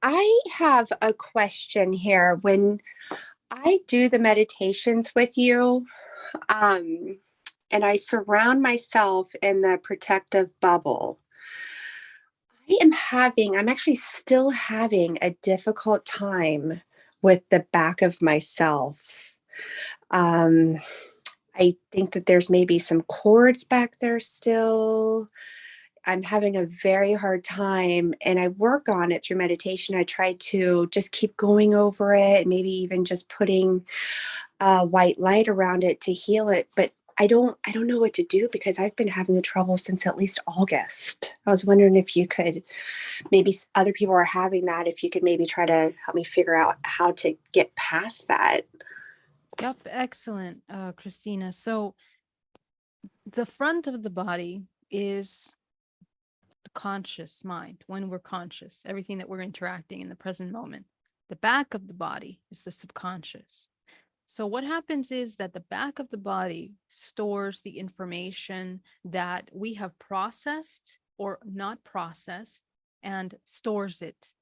I have a question here. When I do the meditations with you, um, and I surround myself in the protective bubble, I'm actually still having a difficult time with the back of myself. Um, I think that there's maybe some cords back there still. I'm having a very hard time, and I work on it through meditation. I try to just keep going over it, maybe even just putting white light around it to heal it. But I don't know what to do because I've been having the trouble since at least August. I was wondering if you could, maybe other people are having that, if you could maybe try to help me figure out how to get past that. Yep, excellent, Christina. So the front of the body is the conscious mind, when we're conscious, everything that we're interacting in the present moment. The back of the body is the subconscious. So what happens is that the back of the body stores the information that we have processed or not processed and stores it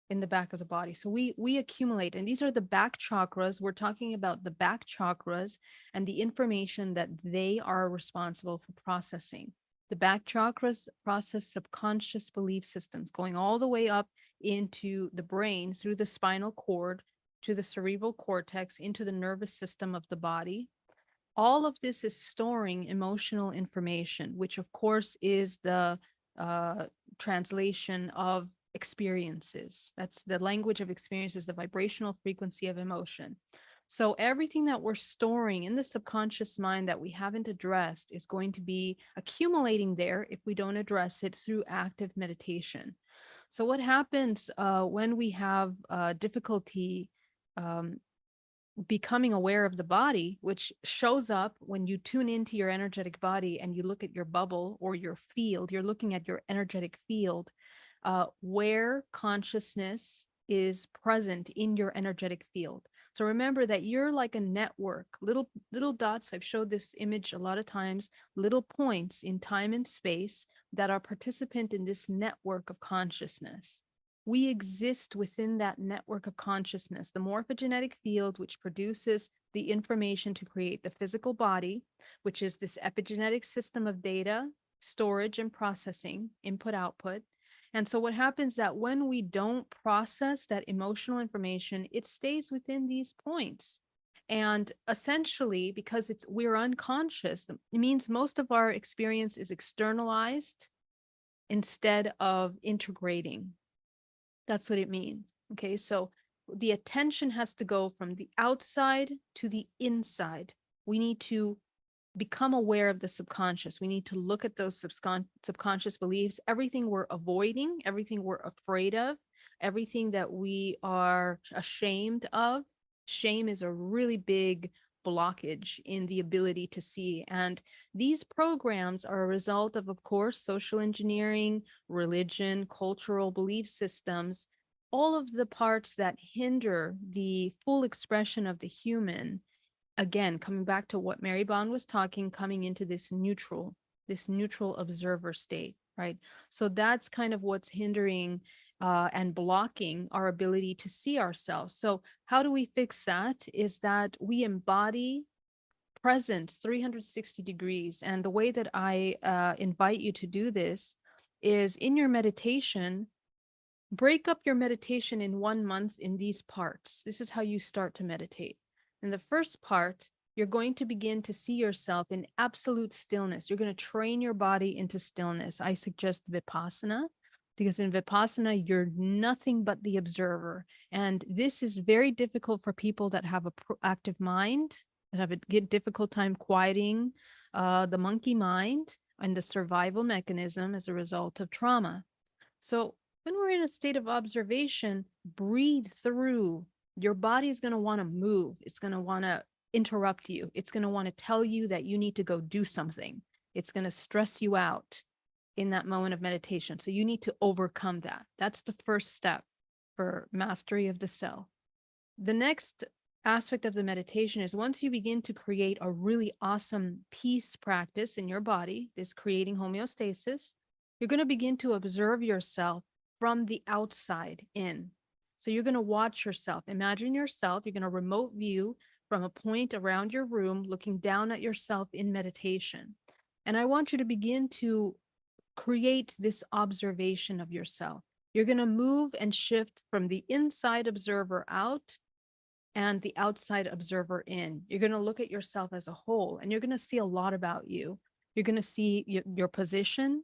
in the back of the body. So we accumulate, and these are the back chakras. We're talking about the back chakras and the information that they are responsible for processing. The back chakras process subconscious belief systems going all the way up into the brain through the spinal cord to the cerebral cortex into the nervous system of the body. All of this is storing emotional information, which of course is the uh, translation of experiences. That's the language of experiences, the vibrational frequency of emotion. So everything that we're storing in the subconscious mind that we haven't addressed is going to be accumulating there if we don't address it through active meditation. So what happens when we have difficulty um, becoming aware of the body, which shows up when you tune into your energetic body and you look at your bubble or your field, you're looking at your energetic field, where consciousness is present in your energetic field. So remember that you're like a network, little dots. I've showed this image a lot of times, little points in time and space that are participant in this network of consciousness. We exist within that network of consciousness, the morphogenetic field, which produces the information to create the physical body, which is this epigenetic system of data, storage and processing, input, output. And so what happens that when we don't process that emotional information, it stays within these points. And essentially, because we're unconscious, it means most of our experience is externalized instead of integrating. That's what it means. Okay, so the attention has to go from the outside to the inside. We need to become aware of the subconscious. We need to look at those subconscious beliefs, everything we're avoiding, everything we're afraid of, everything that we are ashamed of. Shame is a really big blockage in the ability to see. And these programs are a result of course, social engineering, religion, cultural belief systems, all of the parts that hinder the full expression of the human. Again, coming back to what Mary Bond was talking, coming into this neutral observer state, right? So that's kind of what's hindering and blocking our ability to see ourselves. So how do we fix that? Is that we embody present 360 degrees. And the way that I invite you to do this is in your meditation, break up your meditation in 1 month in these parts. This is how you start to meditate. In the first part, you're going to begin to see yourself in absolute stillness. You're going to train your body into stillness. I suggest Vipassana because in Vipassana, you're nothing but the observer. And this is very difficult for people that have a proactive mind, that have a difficult time quieting the monkey mind and the survival mechanism as a result of trauma. So when we're in a state of observation, breathe through. Your body is going to want to move. It's going to want to interrupt you. It's going to want to tell you that you need to go do something. It's going to stress you out in that moment of meditation. So you need to overcome that. That's the first step for mastery of the self. The next aspect of the meditation is once you begin to create a really awesome peace practice in your body, this creating homeostasis, you're going to begin to observe yourself from the outside in. So you're going to watch yourself. Imagine yourself, you're going to remote view from a point around your room, looking down at yourself in meditation. And I want you to begin to create this observation of yourself. You're going to move and shift from the inside observer out and the outside observer in. You're going to look at yourself as a whole, and you're going to see a lot about you. You're going to see your position.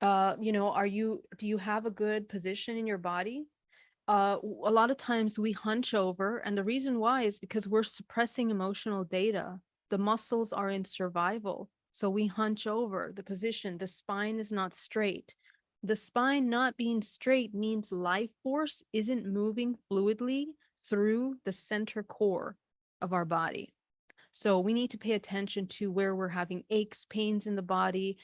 Do you have a good position in your body? A lot of times we hunch over, and the reason why is because we're suppressing emotional data. The muscles are in survival, so we hunch over. The position, the spine is not straight. The spine not being straight means life force isn't moving fluidly through the center core of our body. So we need to pay attention to where we're having aches, pains in the body,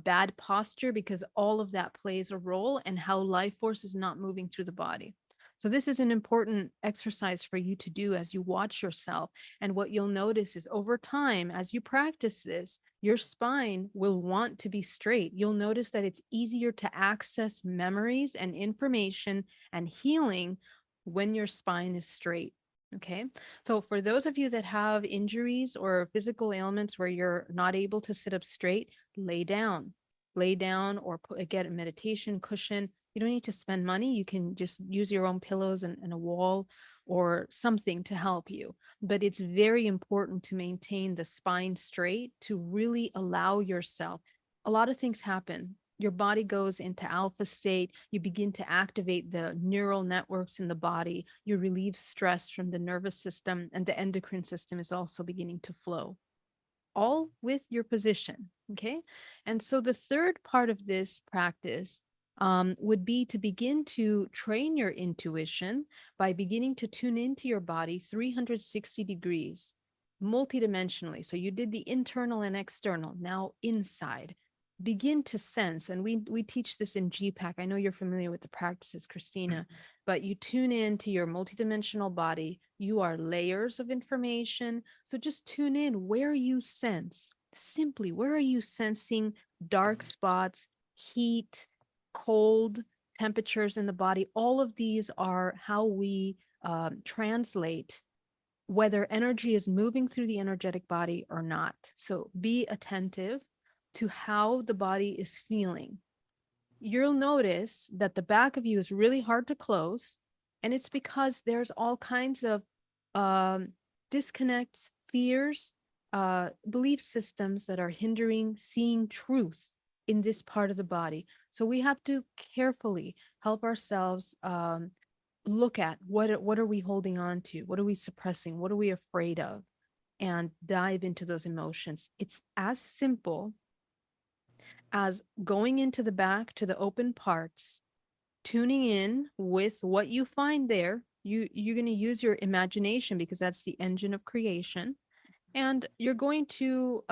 bad posture, because all of that plays a role in how life force is not moving through the body. So this is an important exercise for you to do as you watch yourself. And what you'll notice is over time, as you practice this, your spine will want to be straight. You'll notice that it's easier to access memories and information and healing when your spine is straight. Okay. So for those of you that have injuries or physical ailments where you're not able to sit up straight, lay down, or get a meditation cushion. You don't need to spend money. You can just use your own pillows and a wall or something to help you. But it's very important to maintain the spine straight to really allow yourself. A lot of things happen. Your body goes into alpha state. You begin to activate the neural networks in the body. You relieve stress from the nervous system, and the endocrine system is also beginning to flow, all with your position. Okay. And so the third part of this practice would be to begin to train your intuition by beginning to tune into your body 360 degrees, multidimensionally. So you did the internal and external, now inside. Begin to sense, and we teach this in GPAC. I know you're familiar with the practices, Christina, but you tune in to your multidimensional body. You are layers of information. So just tune in where you sense, simply, where are you sensing dark spots, heat, cold, temperatures in the body? All of these are how we translate whether energy is moving through the energetic body or not. So be attentive to how the body is feeling. You'll notice that the back of you is really hard to close, and it's because there's all kinds of disconnects, fears, belief systems that are hindering seeing truth in this part of the body. So we have to carefully help ourselves look at what are we holding on to, what are we suppressing, what are we afraid of, and dive into those emotions. It's as simple as going into the back to the open parts, tuning in with what you find there. You're going to use your imagination because that's the engine of creation. And you're going to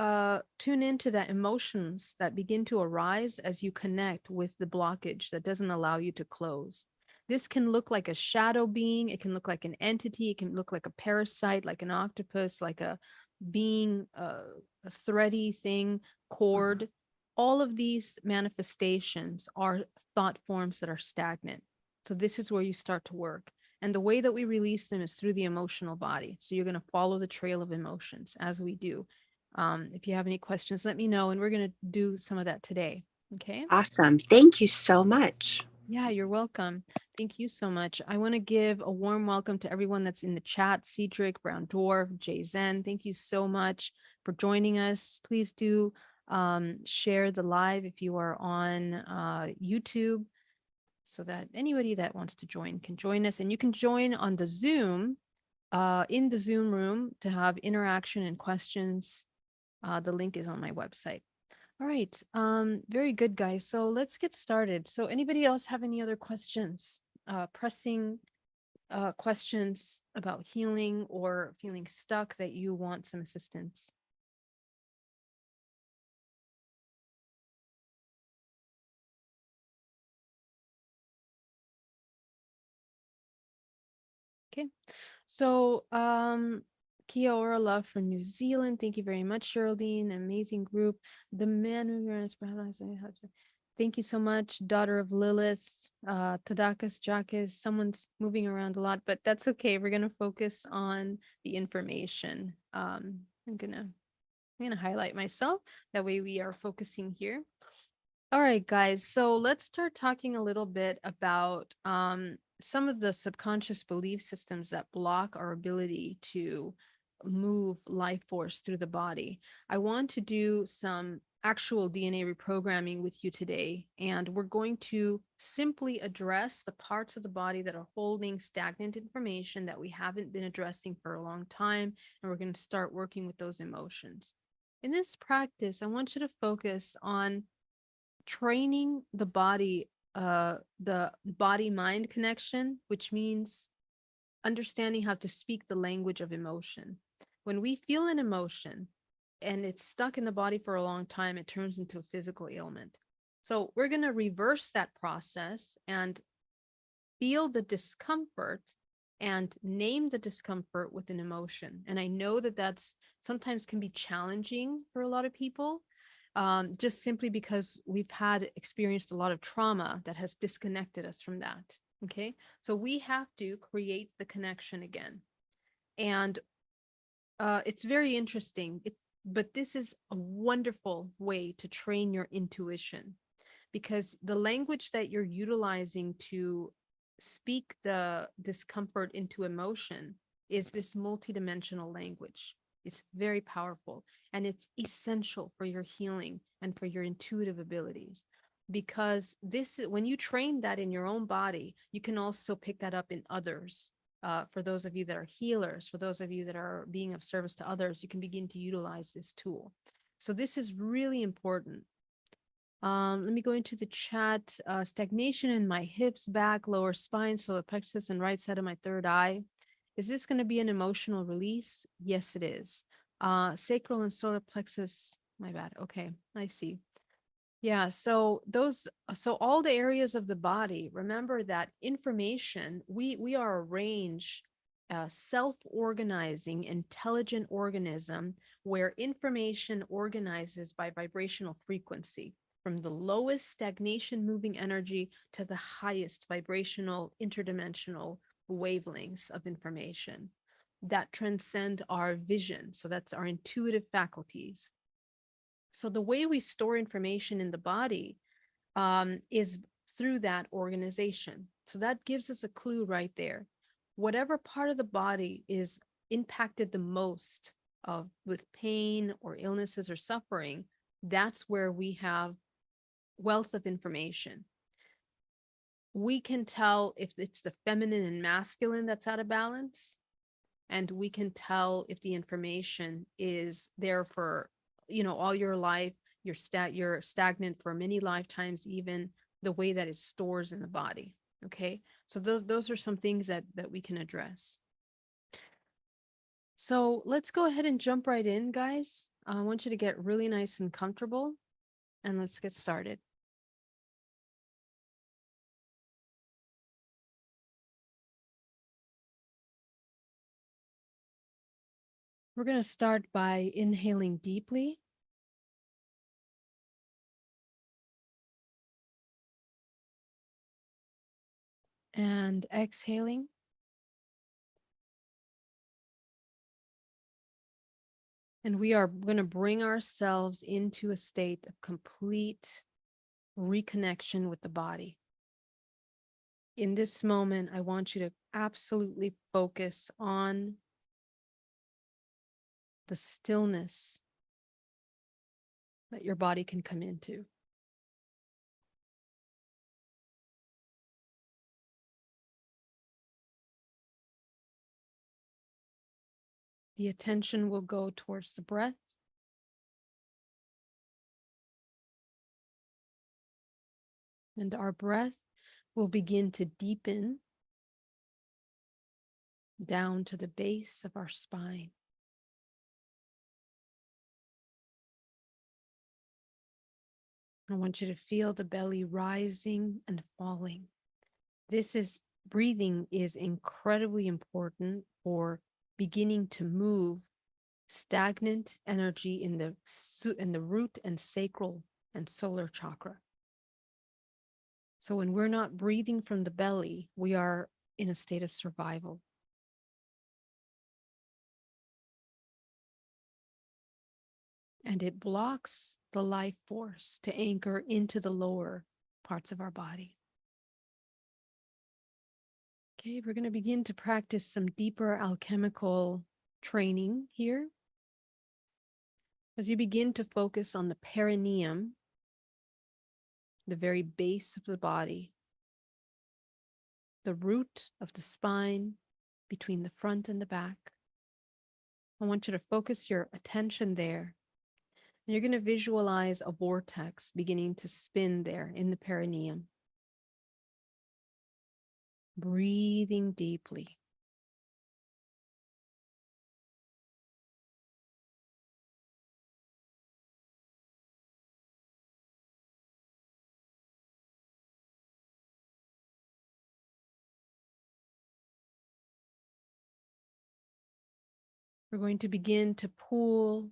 tune into the emotions that begin to arise as you connect with the blockage that doesn't allow you to close. This can look like a shadow being. It can look like an entity. It can look like a parasite, like an octopus, like a being, a thready thing, cord. All of these manifestations are thought forms that are stagnant. So this is where you start to work. And the way that we release them is through the emotional body. So you're going to follow the trail of emotions as we do. If you have any questions, let me know. And we're going to do some of that today. Okay. Awesome. Thank you so much. Yeah, you're welcome. Thank you so much. I want to give a warm welcome to everyone that's in the chat. Cedric, Brown Dwarf, Jay Zen. Thank you so much for joining us. Please do share the live if you are on YouTube, so that anybody that wants to join can join us. And you can join on the Zoom, in the Zoom room, to have interaction and questions. The link is on my website. All right. Very good, guys. So let's get started. So anybody else have any other questions? Pressing questions about healing or feeling stuck that you want some assistance? Okay. So, Kiora Love from New Zealand. Thank you very much, Geraldine. Amazing group. The man who runs. Thank you so much, daughter of Lilith, Tadakas, Jakis. Someone's moving around a lot, but that's okay. We're gonna focus on the information. I'm gonna highlight myself. That way we are focusing here. All right, guys. So let's start talking a little bit about some of the subconscious belief systems that block our ability to move life force through the body. I want to do some actual DNA reprogramming with you today, and we're going to simply address the parts of the body that are holding stagnant information that we haven't been addressing for a long time, and we're going to start working with those emotions. In this practice, I want you to focus on training the body mind connection, which means understanding how to speak the language of emotion. When we feel an emotion and it's stuck in the body for a long time, it turns into a physical ailment. So we're going to reverse that process and feel the discomfort and name the discomfort with an emotion. And I know that that's sometimes can be challenging for a lot of people, just simply because we've had experienced a lot of trauma that has disconnected us from that. Okay. So we have to create the connection again. And it's very interesting. But this is a wonderful way to train your intuition, because the language that you're utilizing to speak the discomfort into emotion is this multidimensional language. It's very powerful, and it's essential for your healing and for your intuitive abilities. Because this, when you train that in your own body, you can also pick that up in others. For those of you that are healers, for those of you that are being of service to others, you can begin to utilize this tool. So this is really important. Let me go into the chat. Stagnation in my hips, back, lower spine, solar plexus, and right side of my third eye. Is this going to be an emotional release? Yes, it is. Sacral and solar plexus. My bad. Okay, I see. Yeah, so all the areas of the body, remember that information, we are a range, self-organizing, intelligent organism where information organizes by vibrational frequency, from the lowest stagnation moving energy to the highest vibrational interdimensional wavelengths of information that transcend our vision. So that's our intuitive faculties. So the way we store information in the body is through that organization. So that gives us a clue right there. Whatever part of the body is impacted the most with pain or illnesses or suffering, that's where we have wealth of information. We can tell if it's the feminine and masculine that's out of balance, and we can tell if the information is there for, all your life. You're stagnant for many lifetimes, even the way that it stores in the body. Okay, so those are some things that we can address. So let's go ahead and jump right in, guys. I want you to get really nice and comfortable, and let's get started. We're going to start by inhaling deeply. And exhaling. And we are going to bring ourselves into a state of complete reconnection with the body. In this moment, I want you to absolutely focus on the stillness that your body can come into. The attention will go towards the breath. And our breath will begin to deepen down to the base of our spine. I want you to feel the belly rising and falling. Breathing is incredibly important for beginning to move stagnant energy in the root and sacral and solar chakra. So when we're not breathing from the belly, we are in a state of survival. And it blocks the life force to anchor into the lower parts of our body. Okay, we're going to begin to practice some deeper alchemical training here. As you begin to focus on the perineum, the very base of the body, the root of the spine between the front and the back, I want you to focus your attention there. And you're going to visualize a vortex beginning to spin there in the perineum. Breathing deeply. We're going to begin to pull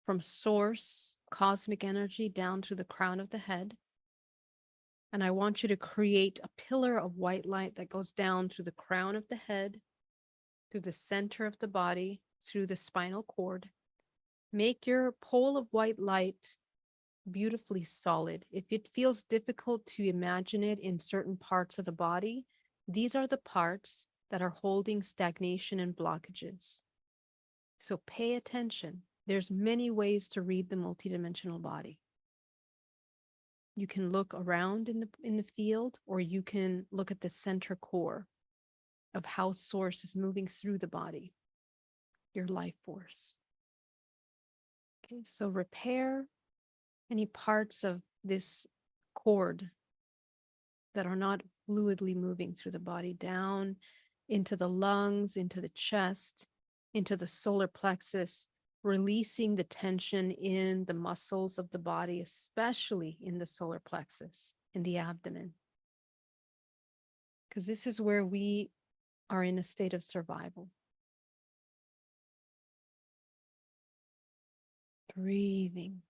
from source cosmic energy down to the crown of the head. And I want you to create a pillar of white light that goes down through the crown of the head, through the center of the body, through the spinal cord. Make your pole of white light beautifully solid. If it feels difficult to imagine it in certain parts of the body, these are the parts that are holding stagnation and blockages. So pay attention. There's many ways to read the multidimensional body. You can look around in the field, or you can look at the center core of how source is moving through the body, your life force. Okay, so repair any parts of this cord that are not fluidly moving through the body, down into the lungs, into the chest, into the solar plexus, releasing the tension in the muscles of the body, especially in the solar plexus, in the abdomen. Because this is where we are in a state of survival. Breathing.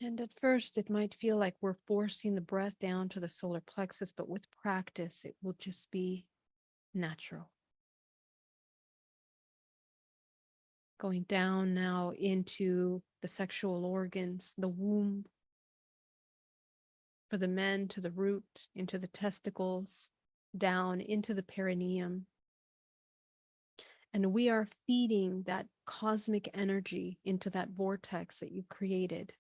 And at first, it might feel like we're forcing the breath down to the solar plexus, but with practice, it will just be natural. Going down now into the sexual organs, the womb, for the men to the root, into the testicles, down into the perineum. And we are feeding that cosmic energy into that vortex that you created.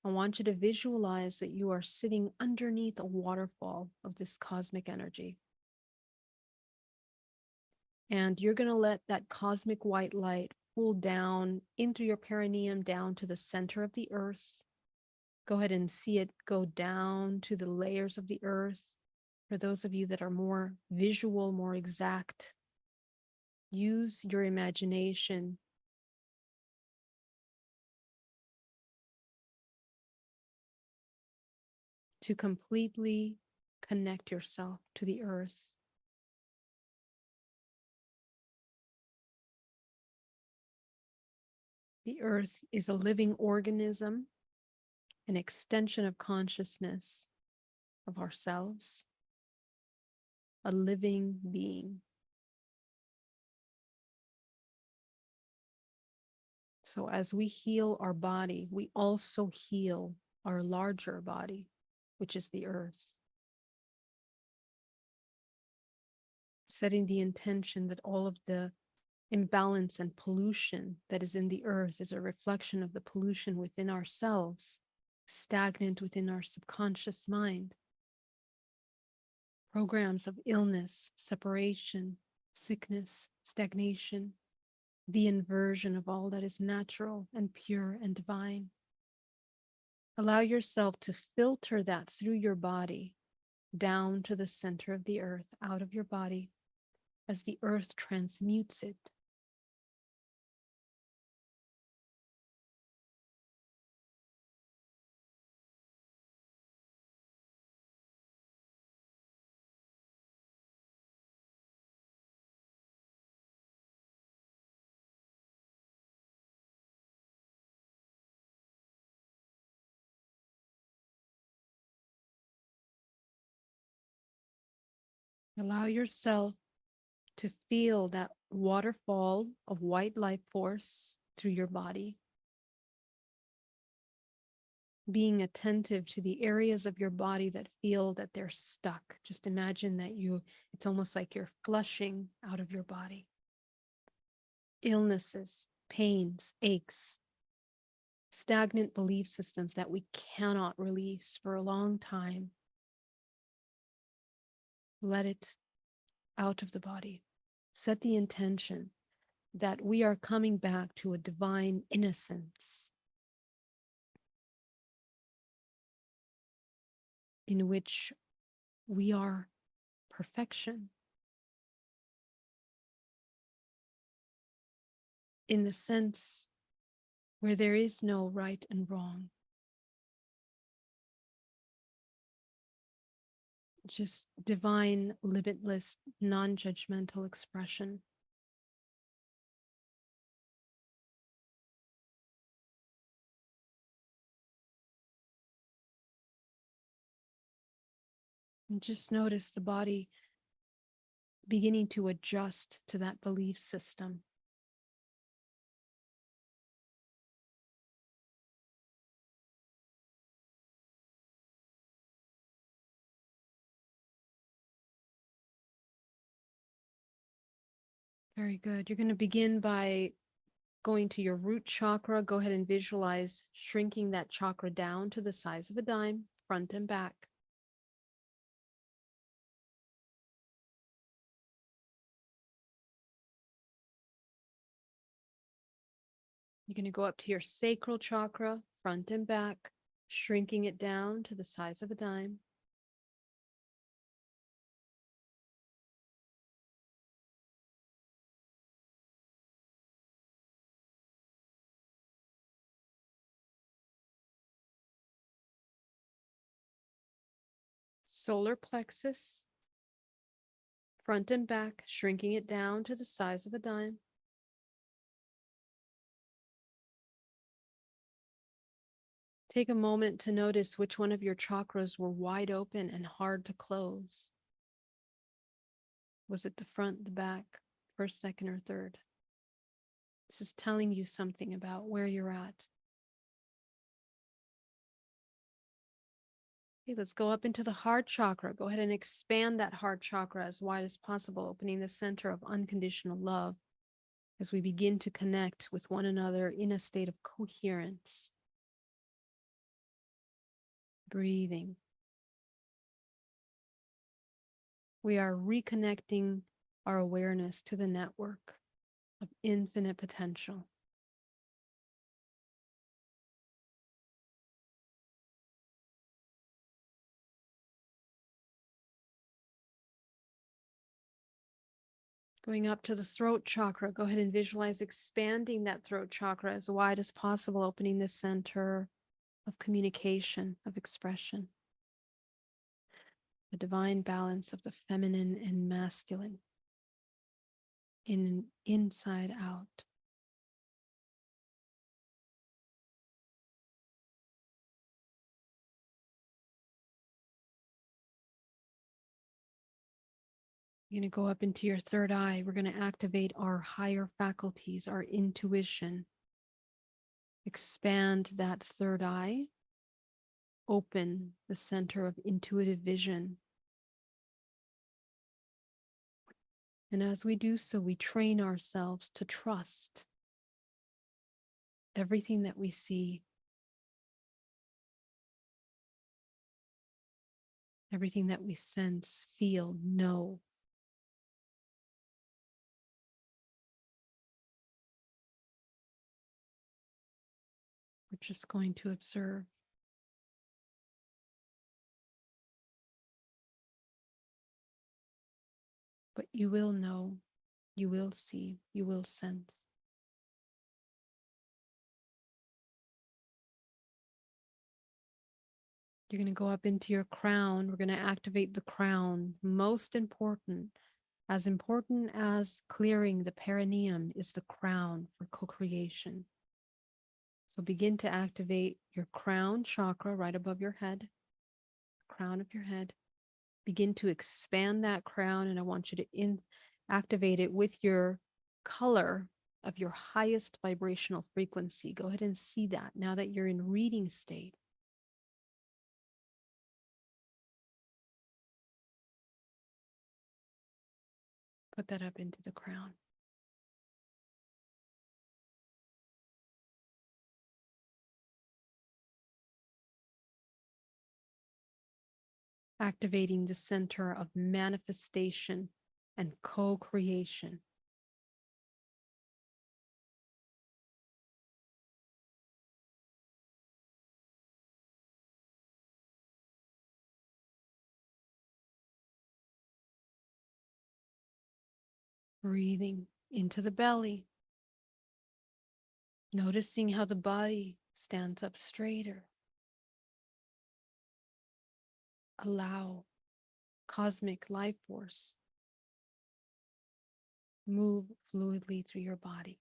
I want you to visualize that you are sitting underneath a waterfall of this cosmic energy. And you're going to let that cosmic white light pull down into your perineum, down to the center of the earth. Go ahead and see it go down to the layers of the earth. For those of you that are more visual, more exact, use your imagination to completely connect yourself to the earth. The earth is a living organism, an extension of consciousness of ourselves, a living being. So as we heal our body, we also heal our larger body, which is the earth. Setting the intention that all of the imbalance and pollution that is in the earth is a reflection of the pollution within ourselves, stagnant within our subconscious mind. Programs of illness, separation, sickness, stagnation, the inversion of all that is natural and pure and divine. Allow yourself to filter that through your body, down to the center of the earth, out of your body, as the earth transmutes it. Allow yourself to feel that waterfall of white light force through your body. Being attentive to the areas of your body that feel that they're stuck. Just imagine that it's almost like you're flushing out of your body. Illnesses, pains, aches, stagnant belief systems that we cannot release for a long time. Let it out of the body. Set the intention that we are coming back to a divine innocence in which we are perfection, in the sense where there is no right and wrong. Just divine, limitless, non-judgmental expression. And just notice the body beginning to adjust to that belief system. Very good. You're going to begin by going to your root chakra. Go ahead and visualize shrinking that chakra down to the size of a dime, front and back. You're going to go up to your sacral chakra, front and back, shrinking it down to the size of a dime. Solar plexus, front and back, shrinking it down to the size of a dime. Take a moment to notice which one of your chakras were wide open and hard to close. Was it the front, the back, first, second, or third? This is telling you something about where you're at. Okay, let's go up into the heart chakra. Go ahead and expand that heart chakra as wide as possible, opening the center of unconditional love as we begin to connect with one another in a state of coherence. Breathing. We are reconnecting our awareness to the network of infinite potential. Going up to the throat chakra, go ahead and visualize expanding that throat chakra as wide as possible, opening the center of communication, of expression. The divine balance of the feminine and masculine, inside out. You're going to go up into your third eye. We're going to activate our higher faculties, our intuition. Expand that third eye. Open the center of intuitive vision. And as we do so, we train ourselves to trust everything that we see, everything that we sense, feel, know. We're just going to observe. But you will know, you will see, you will sense. You're going to go up into your crown. We're going to activate the crown. Most important as clearing the perineum is the crown for co-creation. So begin to activate your crown chakra right above your head, crown of your head. Begin to expand that crown, and I want you to activate it with your color of your highest vibrational frequency. Go ahead and see that now that you're in reading state. Put that up into the crown. Activating the center of manifestation and co-creation. Breathing into the belly. Noticing how the body stands up straighter. Allow cosmic life force move fluidly through your body.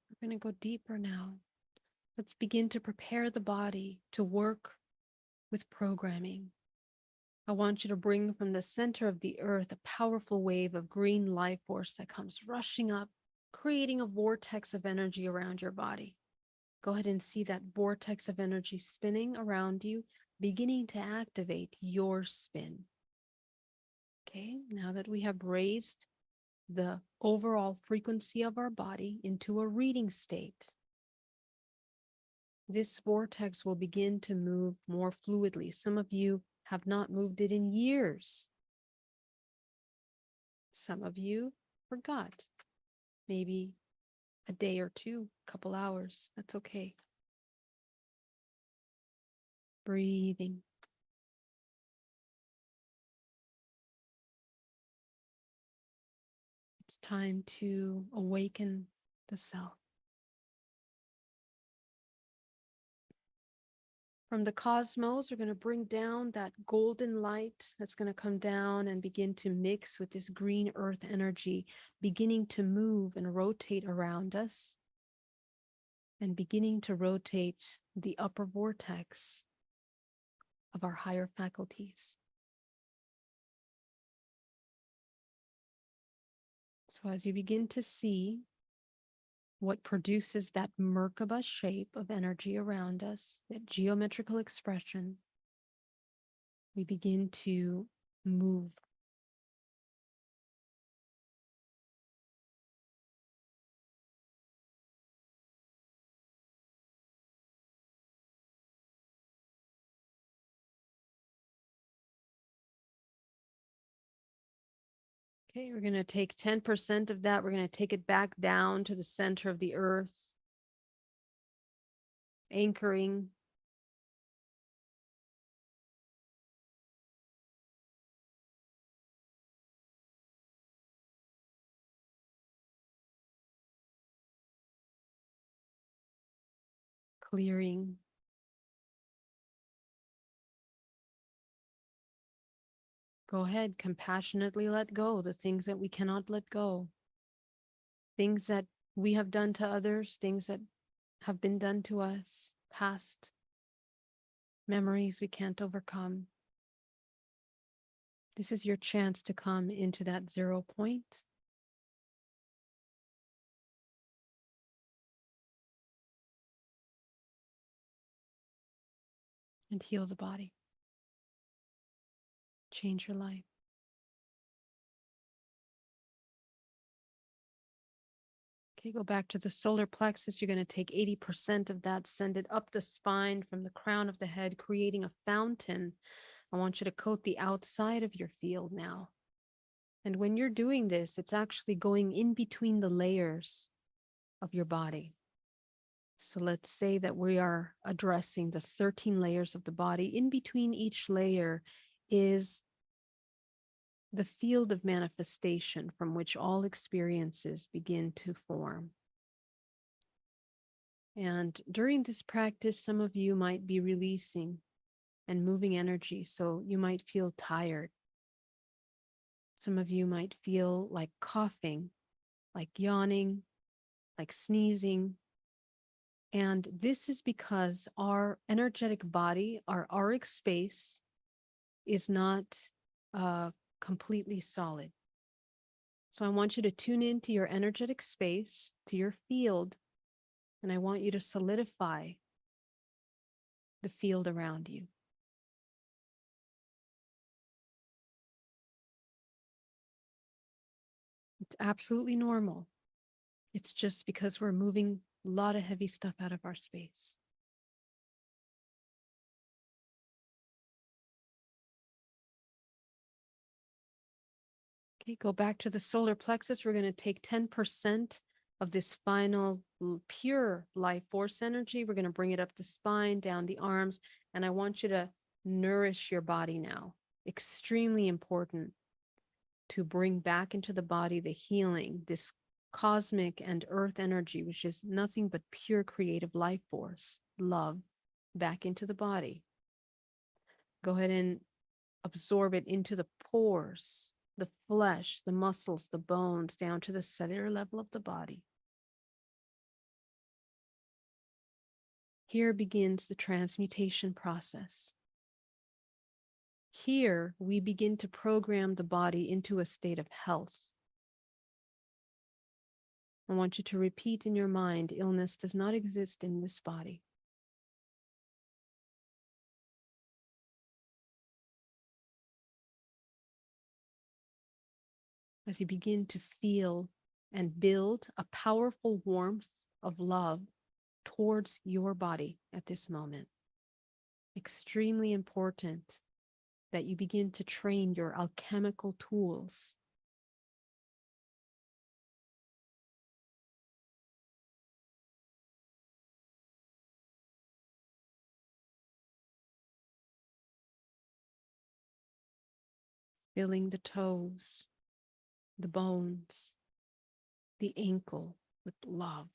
We're going to go deeper now. Let's begin to prepare the body to work with programming. I want you to bring from the center of the earth a powerful wave of green life force that comes rushing up, creating a vortex of energy around your body. Go ahead and see that vortex of energy spinning around you, beginning to activate your spin. Okay, now that we have raised the overall frequency of our body into a reading state, this vortex will begin to move more fluidly. Some of you have not moved it in years. Some of you forgot, maybe a day or two, a couple hours. That's okay. Breathing. It's time to awaken the self. From the cosmos, we're going to bring down that golden light that's going to come down and begin to mix with this green earth energy, beginning to move and rotate around us, and beginning to rotate the upper vortex of our higher faculties. So as you begin to see what produces that Merkaba shape of energy around us, that geometrical expression, we begin to move. Okay, we're going to take 10% of that. We're going to take it back down to the center of the earth, anchoring. Clearing. Go ahead, compassionately let go the things that we cannot let go. Things that we have done to others, things that have been done to us, past memories we can't overcome. This is your chance to come into that 0 point. And heal the body. Change your life. Okay, go back to the solar plexus. You're going to take 80% of that, send it up the spine from the crown of the head, creating a fountain. I want you to coat the outside of your field now. And when you're doing this, it's actually going in between the layers of your body. So let's say that we are addressing the 13 layers of the body. In between each layer is the field of manifestation from which all experiences begin to form. And during this practice, some of you might be releasing and moving energy. So you might feel tired. Some of you might feel like coughing, like yawning, like sneezing. And this is because our energetic body, our auric space, is not completely solid. So I want you to tune into your energetic space, to your field, and I want you to solidify the field around you. It's absolutely normal. It's just because we're moving a lot of heavy stuff out of our space. Okay, go back to the solar plexus. We're going to take 10% of this final pure life force energy. We're going to bring it up the spine, down the arms, and I want you to nourish your body now. Extremely important to bring back into the body the healing, this cosmic and earth energy, which is nothing but pure creative life force, love, back into the body. Go ahead and absorb it into the pores, the flesh, the muscles, the bones, down to the cellular level of the body. Here begins the transmutation process. Here we begin to program the body into a state of health. I want you to repeat in your mind, illness does not exist in this body. As you begin to feel and build a powerful warmth of love towards your body at this moment. Extremely important that you begin to train your alchemical tools. Filling the toes, the bones, the ankle with love.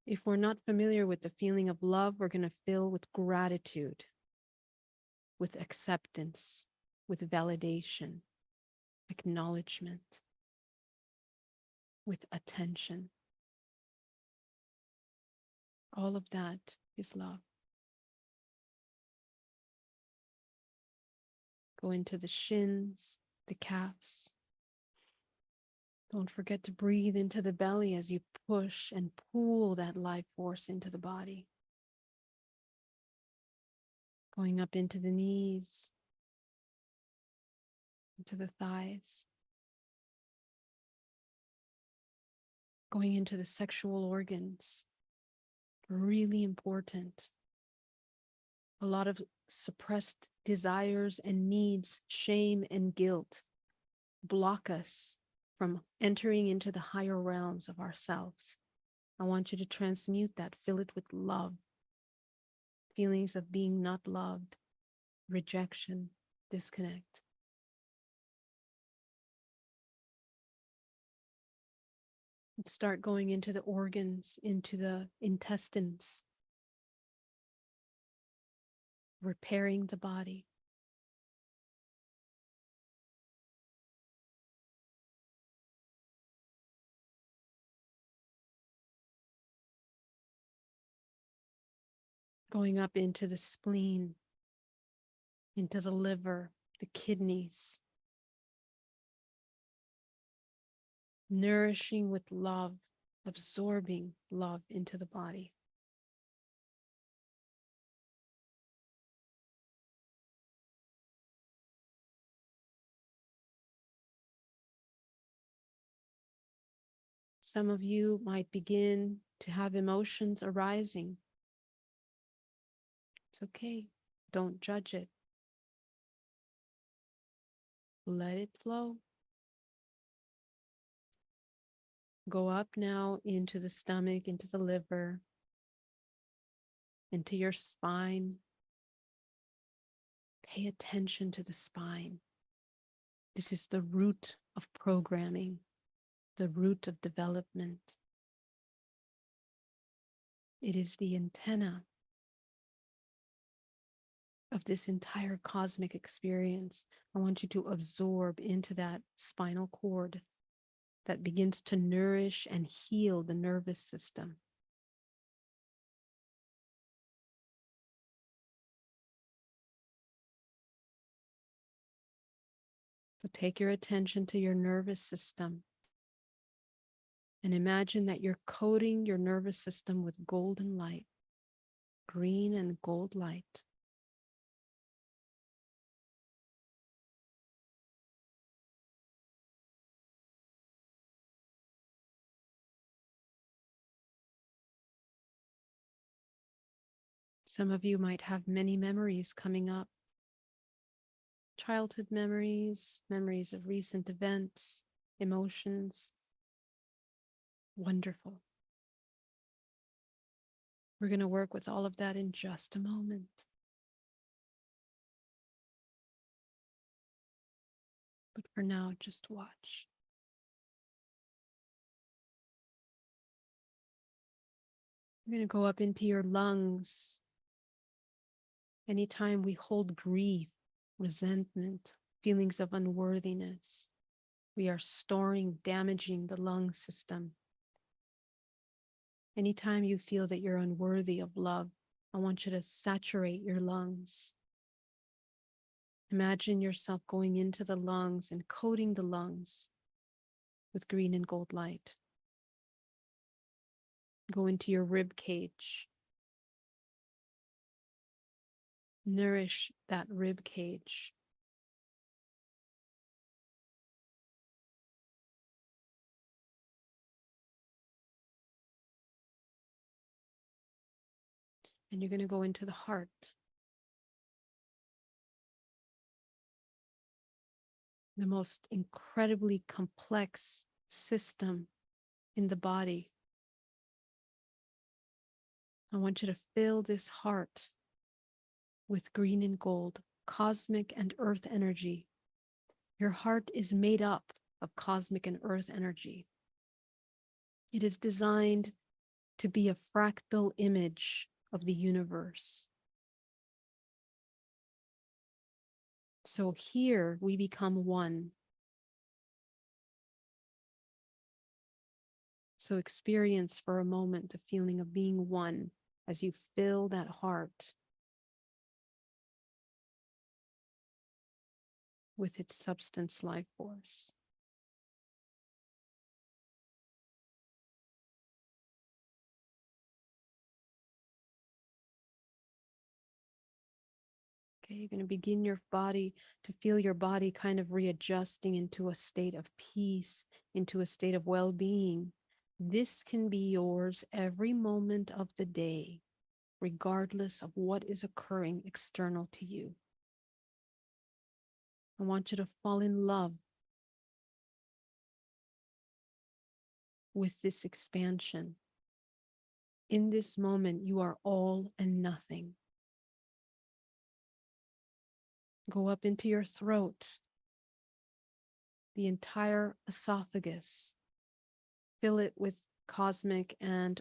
If we're not familiar with the feeling of love, we're going to fill with gratitude, with acceptance, with validation, acknowledgement, with attention. All of that is love. Go into the shins, the calves. Don't forget to breathe into the belly as you push and pull that life force into the body. Going up into the knees, into the thighs. Going into the sexual organs. Really important. A lot of suppressed desires and needs, shame and guilt block us from entering into the higher realms of ourselves. I want you to transmute that, fill it with love, feelings of being not loved, rejection, disconnect. And start going into the organs, into the intestines, repairing the body. Going up into the spleen, into the liver, the kidneys. Nourishing with love, absorbing love into the body. Some of you might begin to have emotions arising. It's okay. Don't judge it. Let it flow. Go up now into the stomach, into the liver, into your spine. Pay attention to the spine. This is the root of programming, the root of development. It is the antenna of this entire cosmic experience. I want you to absorb into that spinal cord that begins to nourish and heal the nervous system. So take your attention to your nervous system and imagine that you're coating your nervous system with golden light, green and gold light. Some of you might have many memories coming up. Childhood memories, memories of recent events, emotions. Wonderful. We're going to work with all of that in just a moment. But for now, just watch. We're going to go up into your lungs. Anytime we hold grief, resentment, feelings of unworthiness, we are storing, damaging the lung system. Anytime you feel that you're unworthy of love, I want you to saturate your lungs. Imagine yourself going into the lungs and coating the lungs with green and gold light. Go into your rib cage. Nourish that rib cage. And you're going to go into the heart. The most incredibly complex system in the body. I want you to fill this heart with green and gold, cosmic and earth energy. Your heart is made up of cosmic and earth energy. It is designed to be a fractal image of the universe. So here we become one. So experience for a moment the feeling of being one as you fill that heart with its substance life force. Okay, you're going to begin your body to feel your body kind of readjusting into a state of peace, into a state of well-being. This can be yours every moment of the day, regardless of what is occurring external to you. I want you to fall in love with this expansion. In this moment, you are all and nothing. Go up into your throat, the entire esophagus. Fill it with cosmic and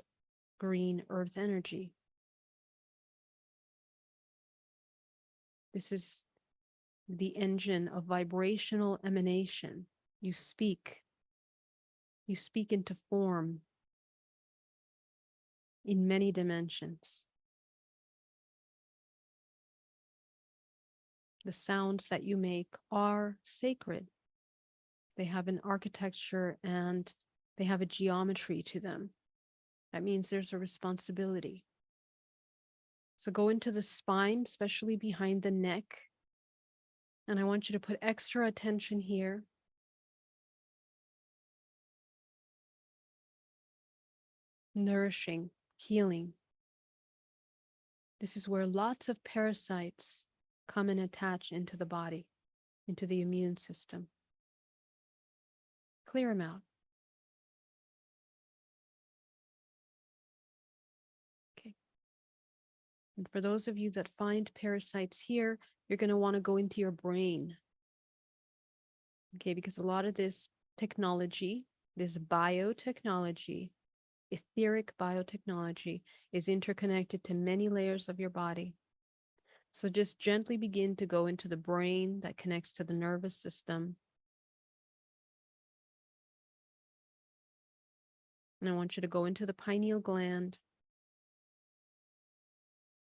green earth energy. This is the engine of vibrational emanation. You speak into form in many dimensions. The sounds that you make are sacred. They have an architecture and they have a geometry to them. That means there's a responsibility. So go into the spine, especially behind the neck. And I want you to put extra attention here. Nourishing, healing. This is where lots of parasites come and attach into the body, into the immune system. Clear them out. Okay. And for those of you that find parasites here, you're going to want to go into your brain. Okay, because a lot of this technology, this biotechnology, etheric biotechnology, is interconnected to many layers of your body. So just gently begin to go into the brain that connects to the nervous system. And I want you to go into the pineal gland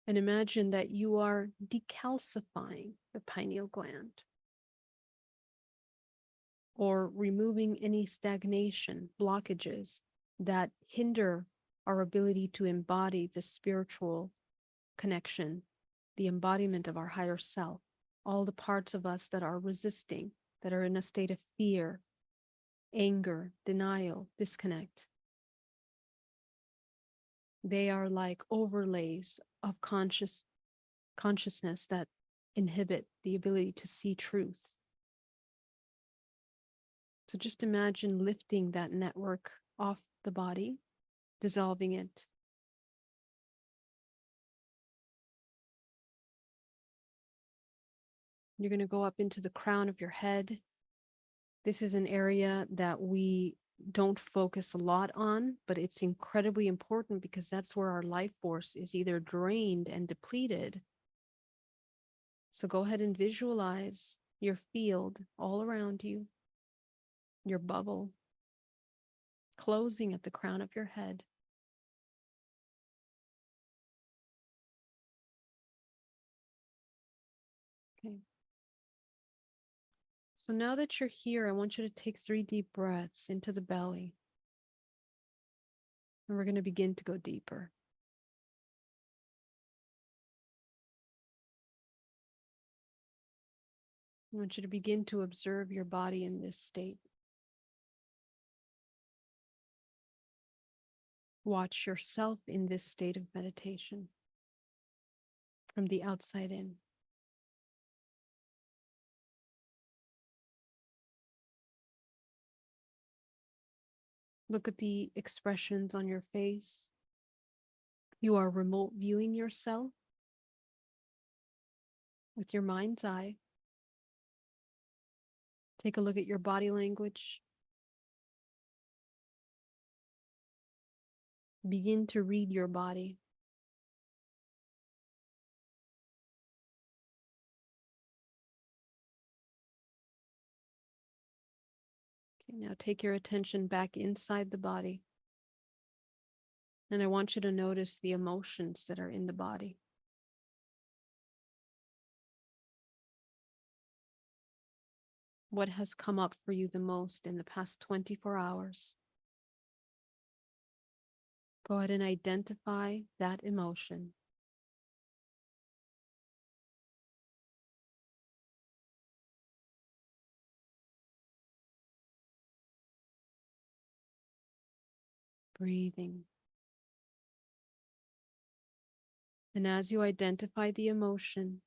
and imagine that you are decalcifying the pineal gland or removing any stagnation, blockages that hinder our ability to embody the spiritual connection, the embodiment of our higher self, all the parts of us that are resisting, that are in a state of fear, anger, denial, disconnect. They are like overlays of consciousness that inhibit the ability to see truth. So just imagine lifting that network off the body, dissolving it. You're going to go up into the crown of your head. This is an area that we don't focus a lot on, but it's incredibly important because that's where our life force is either drained and depleted. So go ahead and visualize your field all around you, your bubble, closing at the crown of your head. Okay. So now that you're here, I want you to take 3 deep breaths into the belly. And we're going to begin to go deeper. I want you to begin to observe your body in this state. Watch yourself in this state of meditation from the outside in. Look at the expressions on your face. You are remote viewing yourself with your mind's eye. Take a look at your body language. Begin to read your body. Okay, now take your attention back inside the body. And I want you to notice the emotions that are in the body. What has come up for you the most in the past 24 hours? Go ahead and identify that emotion. Breathing. And as you identify the emotion,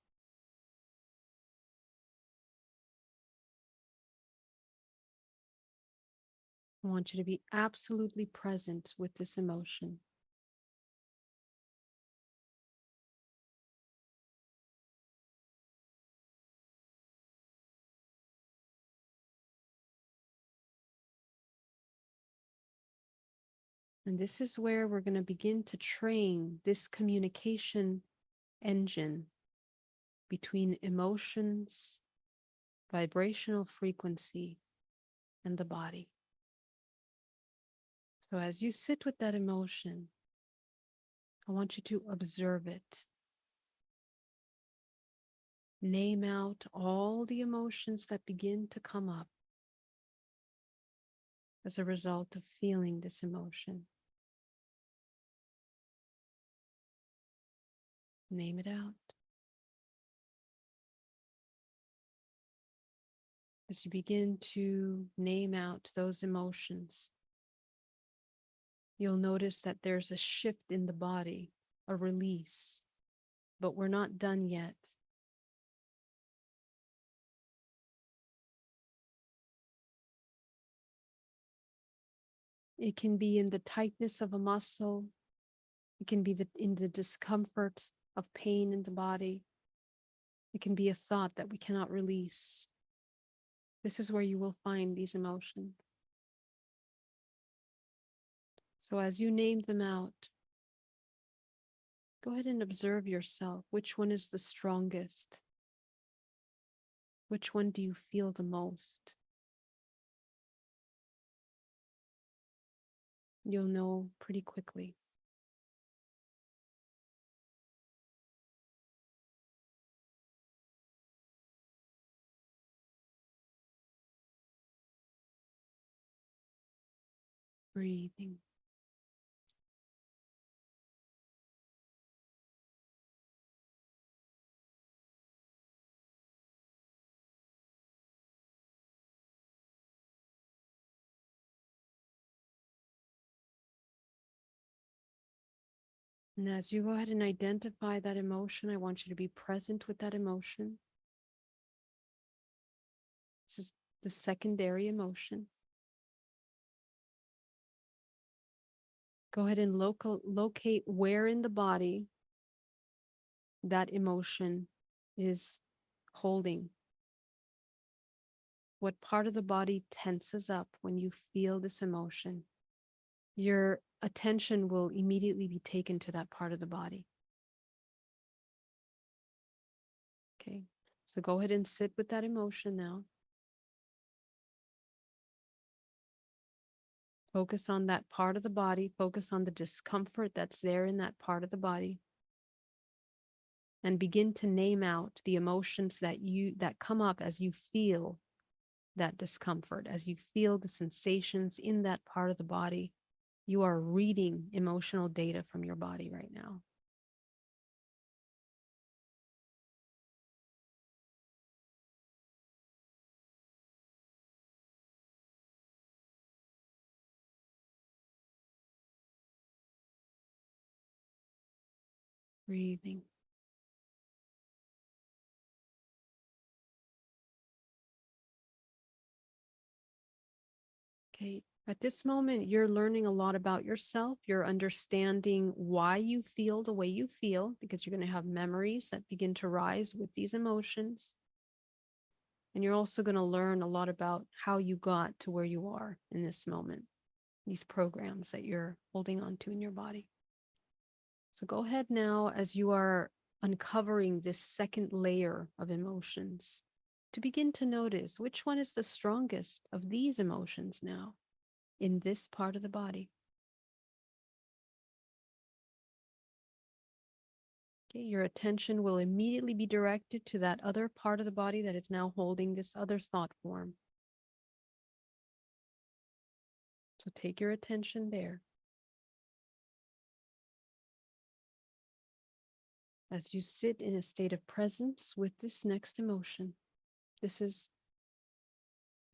I want you to be absolutely present with this emotion. And this is where we're going to begin to train this communication engine between emotions, vibrational frequency, and the body. So as you sit with that emotion, I want you to observe it. Name out all the emotions that begin to come up as a result of feeling this emotion. Name it out. As you begin to name out those emotions, you'll notice that there's a shift in the body, a release, but we're not done yet. It can be in the tightness of a muscle. It can be in the discomfort of pain in the body. It can be a thought that we cannot release. This is where you will find these emotions. So as you name them out, Go ahead and observe yourself. Which one is the strongest? Which one do you feel the most? You'll know pretty quickly. Breathing. And as you go ahead and identify that emotion, I want you to be present with that emotion. This is the secondary emotion. Go ahead and locate where in the body that emotion is holding. What part of the body tenses up when you feel this emotion? Your attention will immediately be taken to that part of the body. Okay, so go ahead and sit with that emotion now. Focus on that part of the body. Focus on the discomfort that's there in that part of the body. And begin to name out the emotions that come up as you feel that discomfort, as you feel the sensations in that part of the body. You are reading emotional data from your body right now. Breathing. Okay, at this moment, you're learning a lot about yourself. You're understanding why you feel the way you feel, because you're going to have memories that begin to rise with these emotions. And you're also going to learn a lot about how you got to where you are in this moment, these programs that you're holding on to in your body. So go ahead now, as you are uncovering this second layer of emotions, to begin to notice which one is the strongest of these emotions now in this part of the body. Okay, your attention will immediately be directed to that other part of the body that is now holding this other thought form. So take your attention there. As you sit in a state of presence with this next emotion, this is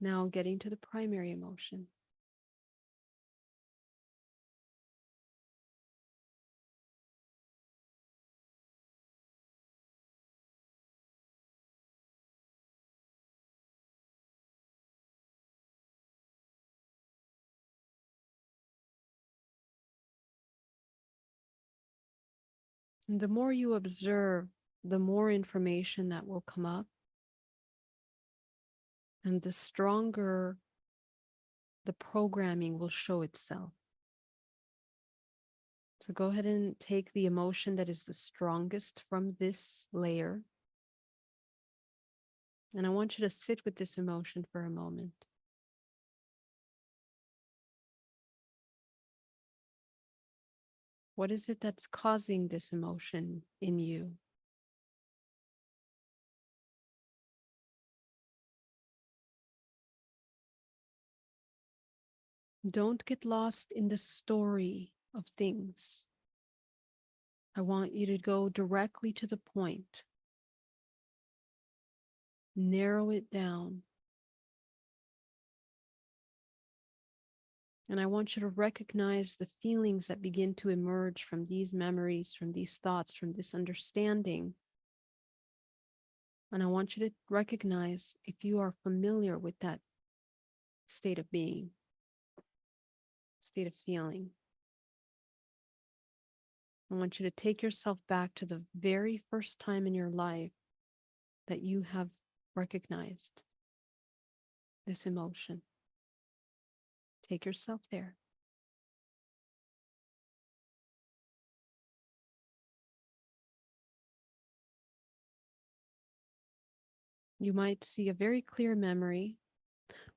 now getting to the primary emotion. And the more you observe, the more information that will come up, and the stronger the programming will show itself. So go ahead and take the emotion that is the strongest from this layer. And I want you to sit with this emotion for a moment. What is it that's causing this emotion in you? Don't get lost in the story of things. I want you to go directly to the point. Narrow it down. And I want you to recognize the feelings that begin to emerge from these memories, from these thoughts, from this understanding. And I want you to recognize if you are familiar with that state of being, state of feeling. I want you to take yourself back to the very first time in your life that you have recognized this emotion. Take yourself there. You might see a very clear memory,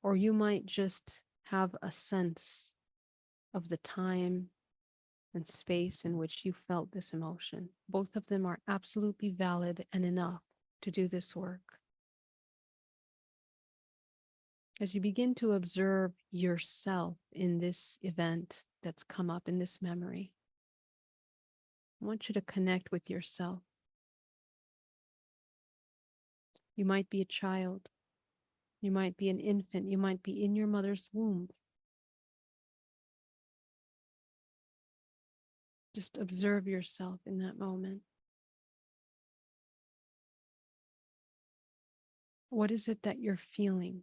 or you might just have a sense of the time and space in which you felt this emotion. Both of them are absolutely valid and enough to do this work. As you begin to observe yourself in this event that's come up in this memory, I want you to connect with yourself. You might be a child. You might be an infant. You might be in your mother's womb. Just observe yourself in that moment. What is it that you're feeling?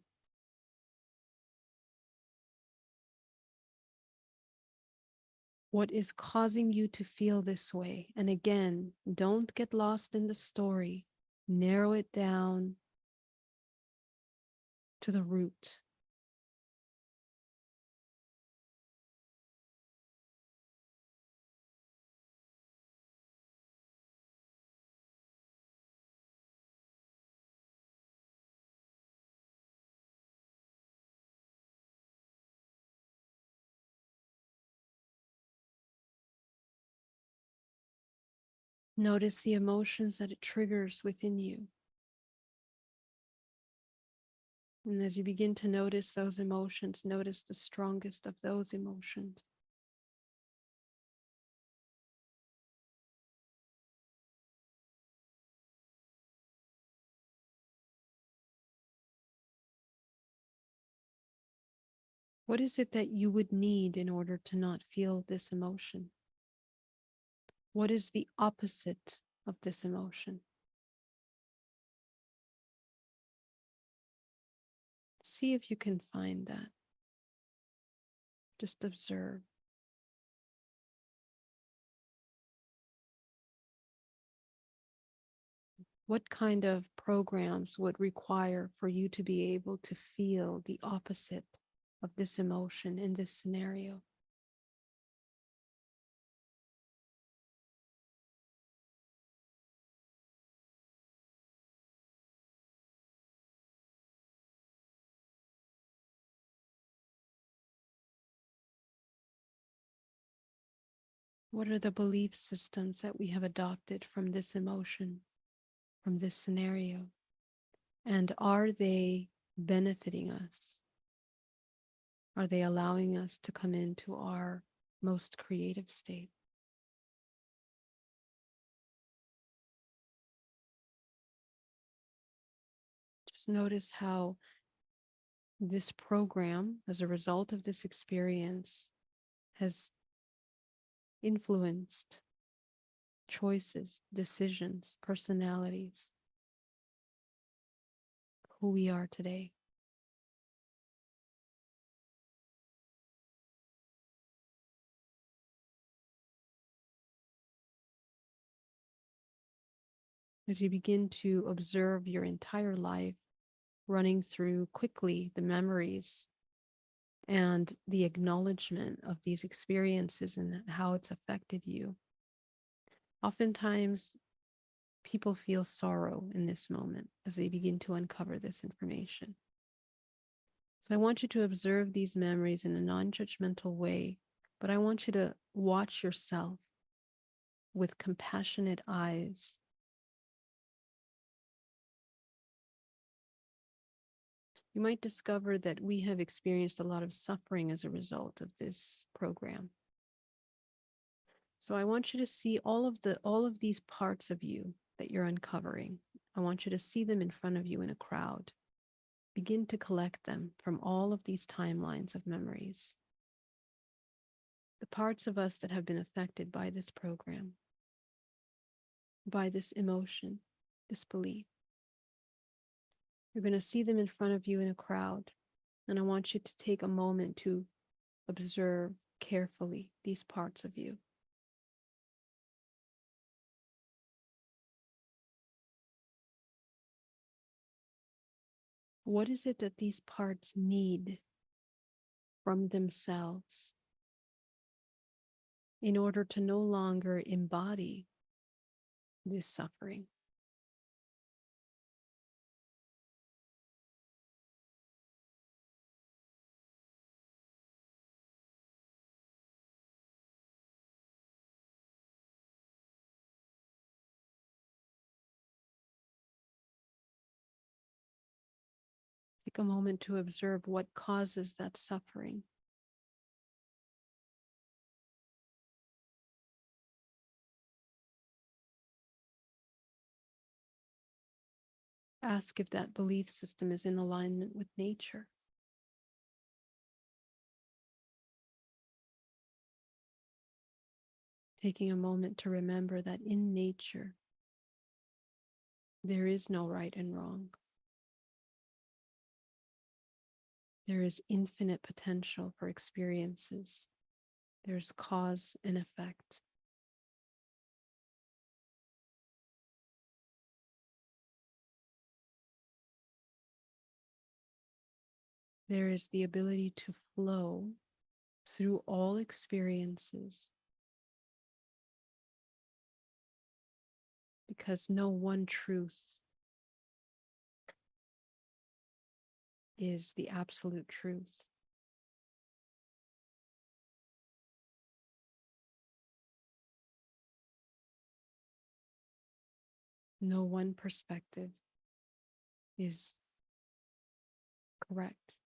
What is causing you to feel this way? And again, don't get lost in the story. Narrow it down to the root. Notice the emotions that it triggers within you. And as you begin to notice those emotions, notice the strongest of those emotions. What is it that you would need in order to not feel this emotion? What is the opposite of this emotion? See if you can find that. Just observe. What kind of programs would require for you to be able to feel the opposite of this emotion in this scenario? What are the belief systems that we have adopted from this emotion, from this scenario? And are they benefiting us? Are they allowing us to come into our most creative state? Just notice how this program, as a result of this experience, has influenced choices, decisions, personalities, who we are today. As you begin to observe your entire life, running through quickly the memories and the acknowledgement of these experiences and how it's affected you. Oftentimes, people feel sorrow in this moment as they begin to uncover this information. So I want you to observe these memories in a non-judgmental way, but I want you to watch yourself with compassionate eyes. You might discover that we have experienced a lot of suffering as a result of this program. So I want you to see all of these parts of you that you're uncovering. I want you to see them in front of you in a crowd. Begin to collect them from all of these timelines of memories. The parts of us that have been affected by this program, by this emotion, this belief. You're going to see them in front of you in a crowd. And I want you to take a moment to observe carefully these parts of you. What is it that these parts need from themselves in order to no longer embody this suffering? Take a moment to observe what causes that suffering. Ask if that belief system is in alignment with nature. Taking a moment to remember that in nature, there is no right and wrong. There is infinite potential for experiences. There's cause and effect. There is the ability to flow through all experiences because no one truth is the absolute truth. No one perspective is correct.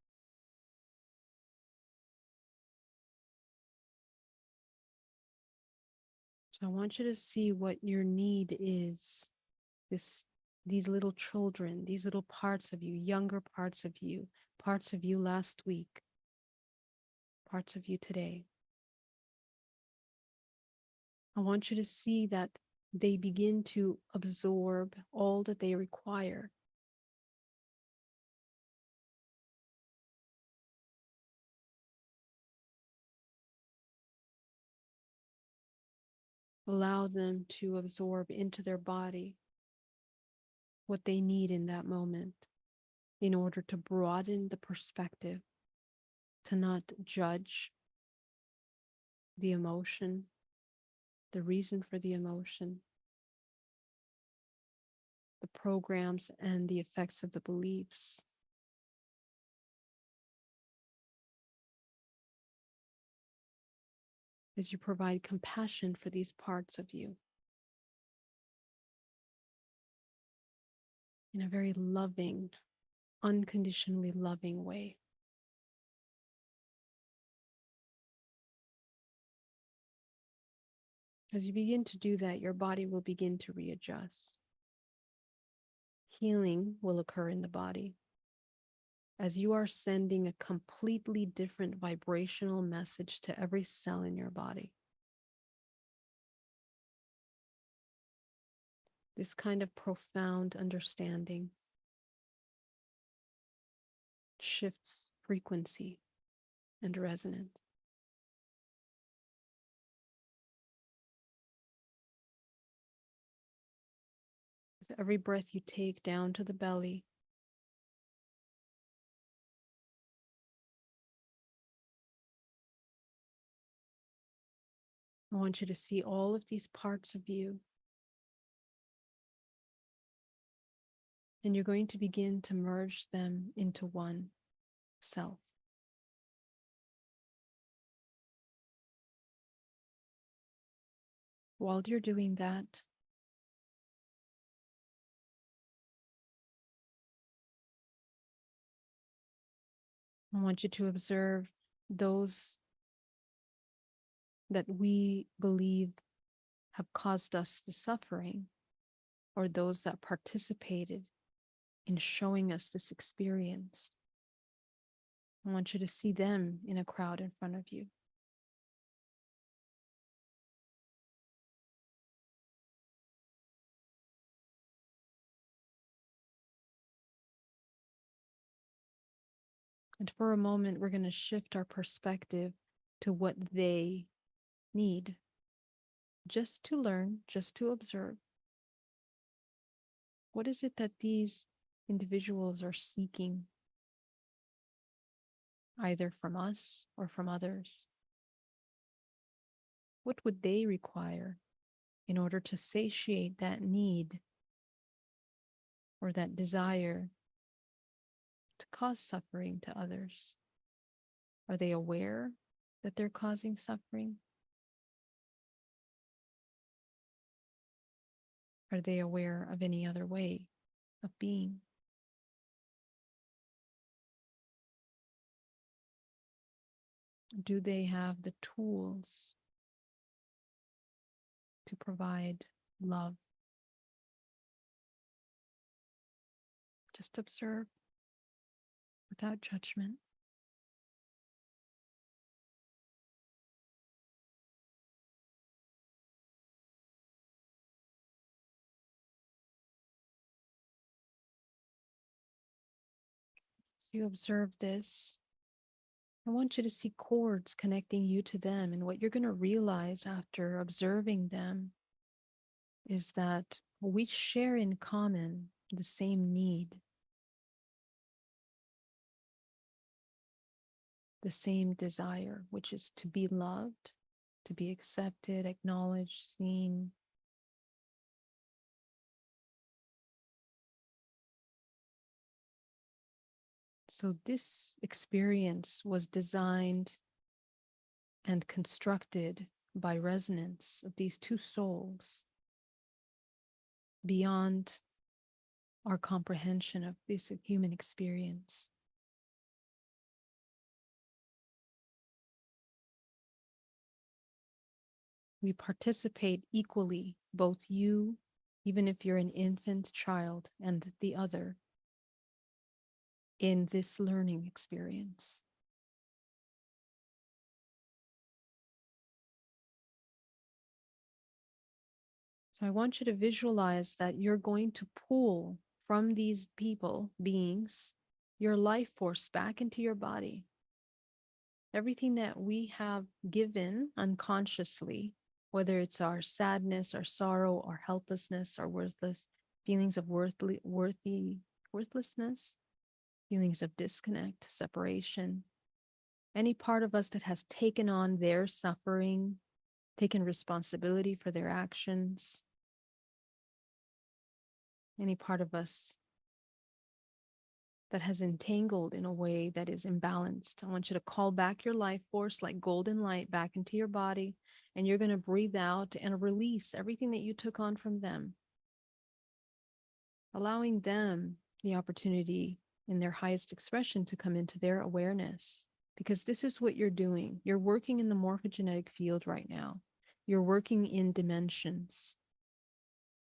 So I want you to see what your need is. These little children, these little parts of you, younger parts of you last week, parts of you today. I want you to see that they begin to absorb all that they require. Allow them to absorb into their body what they need in that moment in order to broaden the perspective, to not judge the emotion, the reason for the emotion, the programs and the effects of the beliefs. As you provide compassion for these parts of you in a very loving, unconditionally loving way. As you begin to do that, your body will begin to readjust. Healing will occur in the body as you are sending a completely different vibrational message to every cell in your body. This kind of profound understanding shifts frequency and resonance. With every breath you take down to the belly, I want you to see all of these parts of you. And you're going to begin to merge them into one self. While you're doing that, I want you to observe those that we believe have caused us the suffering, or those that participated in showing us this experience. I want you to see them in a crowd in front of you. And for a moment, we're going to shift our perspective to what they need, just to learn, just to observe. What is it that these individuals are seeking, either from us or from others? What would they require in order to satiate that need or that desire to cause suffering to others? Are they aware that they're causing suffering? Are they aware of any other way of being? Do they have the tools to provide love? Just observe without judgment. So you observe this. I want you to see cords connecting you to them. And what you're going to realize after observing them is that we share in common the same need, the same desire, which is to be loved, to be accepted, acknowledged, seen. So this experience was designed and constructed by resonance of these two souls beyond our comprehension of this human experience. We participate equally, both you, even if you're an infant child, and the other, in this learning experience. So I want you to visualize that you're going to pull from these people, beings, your life force back into your body. Everything that we have given unconsciously, whether it's our sadness, our sorrow, our helplessness, our worthless feelings of worthlessness, feelings of disconnect, separation, any part of us that has taken on their suffering, taken responsibility for their actions, any part of us that has entangled in a way that is imbalanced. I want you to call back your life force like golden light back into your body, and you're going to breathe out and release everything that you took on from them, allowing them the opportunity in their highest expression to come into their awareness. Because this is what you're doing. You're working in the morphogenetic field right now. You're working in dimensions.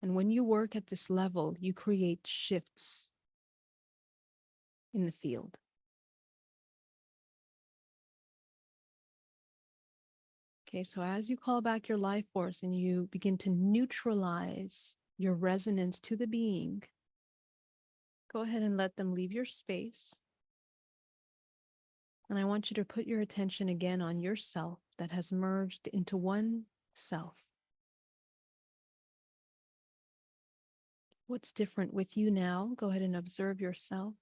And when you work at this level, you create shifts in the field. Okay, so as you call back your life force and you begin to neutralize your resonance to the being, go ahead and let them leave your space. And I want you to put your attention again on yourself that has merged into one self. What's different with you now? Go ahead and observe yourself.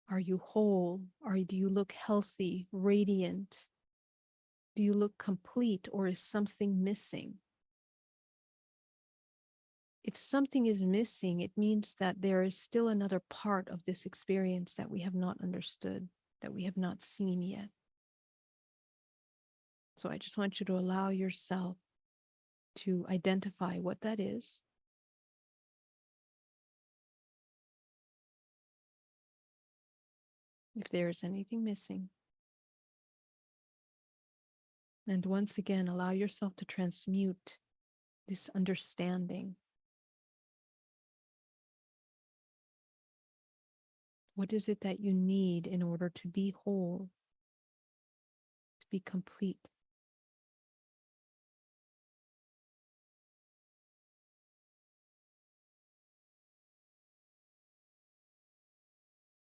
Are you whole? Do you look healthy, radiant? Do you look complete, or is something missing? If something is missing, it means that there is still another part of this experience that we have not understood, that we have not seen yet. So I just want you to allow yourself to identify what that is. If there is anything missing. And once again, allow yourself to transmute this understanding. What is it that you need in order to be whole, to be complete?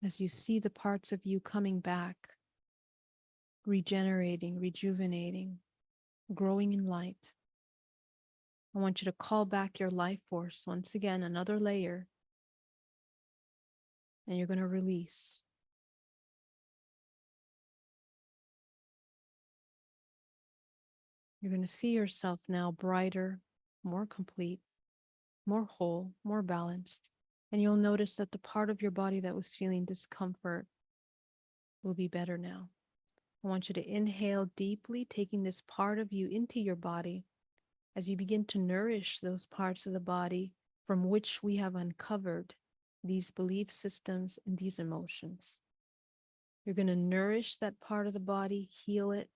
As you see the parts of you coming back, regenerating, rejuvenating, growing in light, I want you to call back your life force once again, another layer, and you're going to release. You're going to see yourself now brighter, more complete, more whole, more balanced. And you'll notice that the part of your body that was feeling discomfort will be better now. I want you to inhale deeply, taking this part of you into your body as you begin to nourish those parts of the body from which we have uncovered these belief systems, and these emotions. You're going to nourish that part of the body, heal it.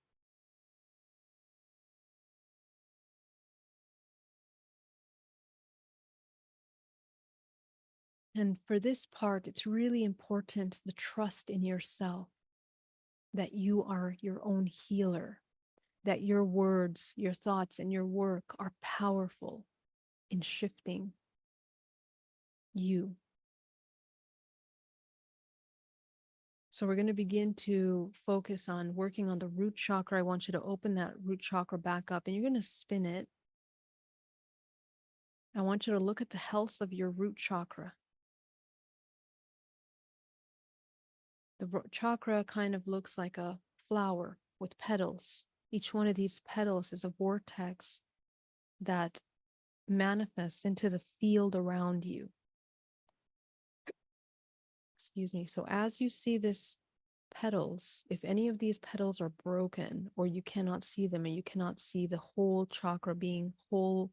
And for this part, it's really important the trust in yourself, that you are your own healer, that your words, your thoughts, and your work are powerful in shifting you. So we're going to begin to focus on working on the root chakra. I want you to open that root chakra back up, and you're going to spin it. I want you to look at the health of your root chakra. The chakra kind of looks like a flower with petals. Each one of these petals is a vortex that manifests into the field around you. Excuse me. So as you see this petals, if any of these petals are broken or you cannot see them and you cannot see the whole chakra being whole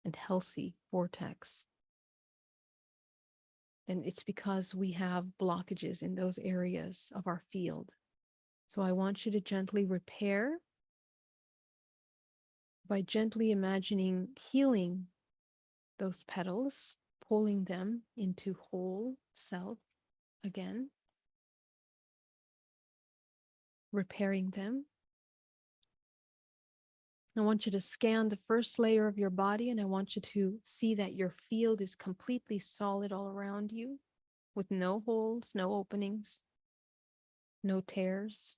and healthy vortex, then it's because we have blockages in those areas of our field. So I want you to gently repair by gently imagining healing those petals, pulling them into whole self again, repairing them. I want you to scan the first layer of your body, and I want you to see that your field is completely solid all around you with no holes, no openings, no tears.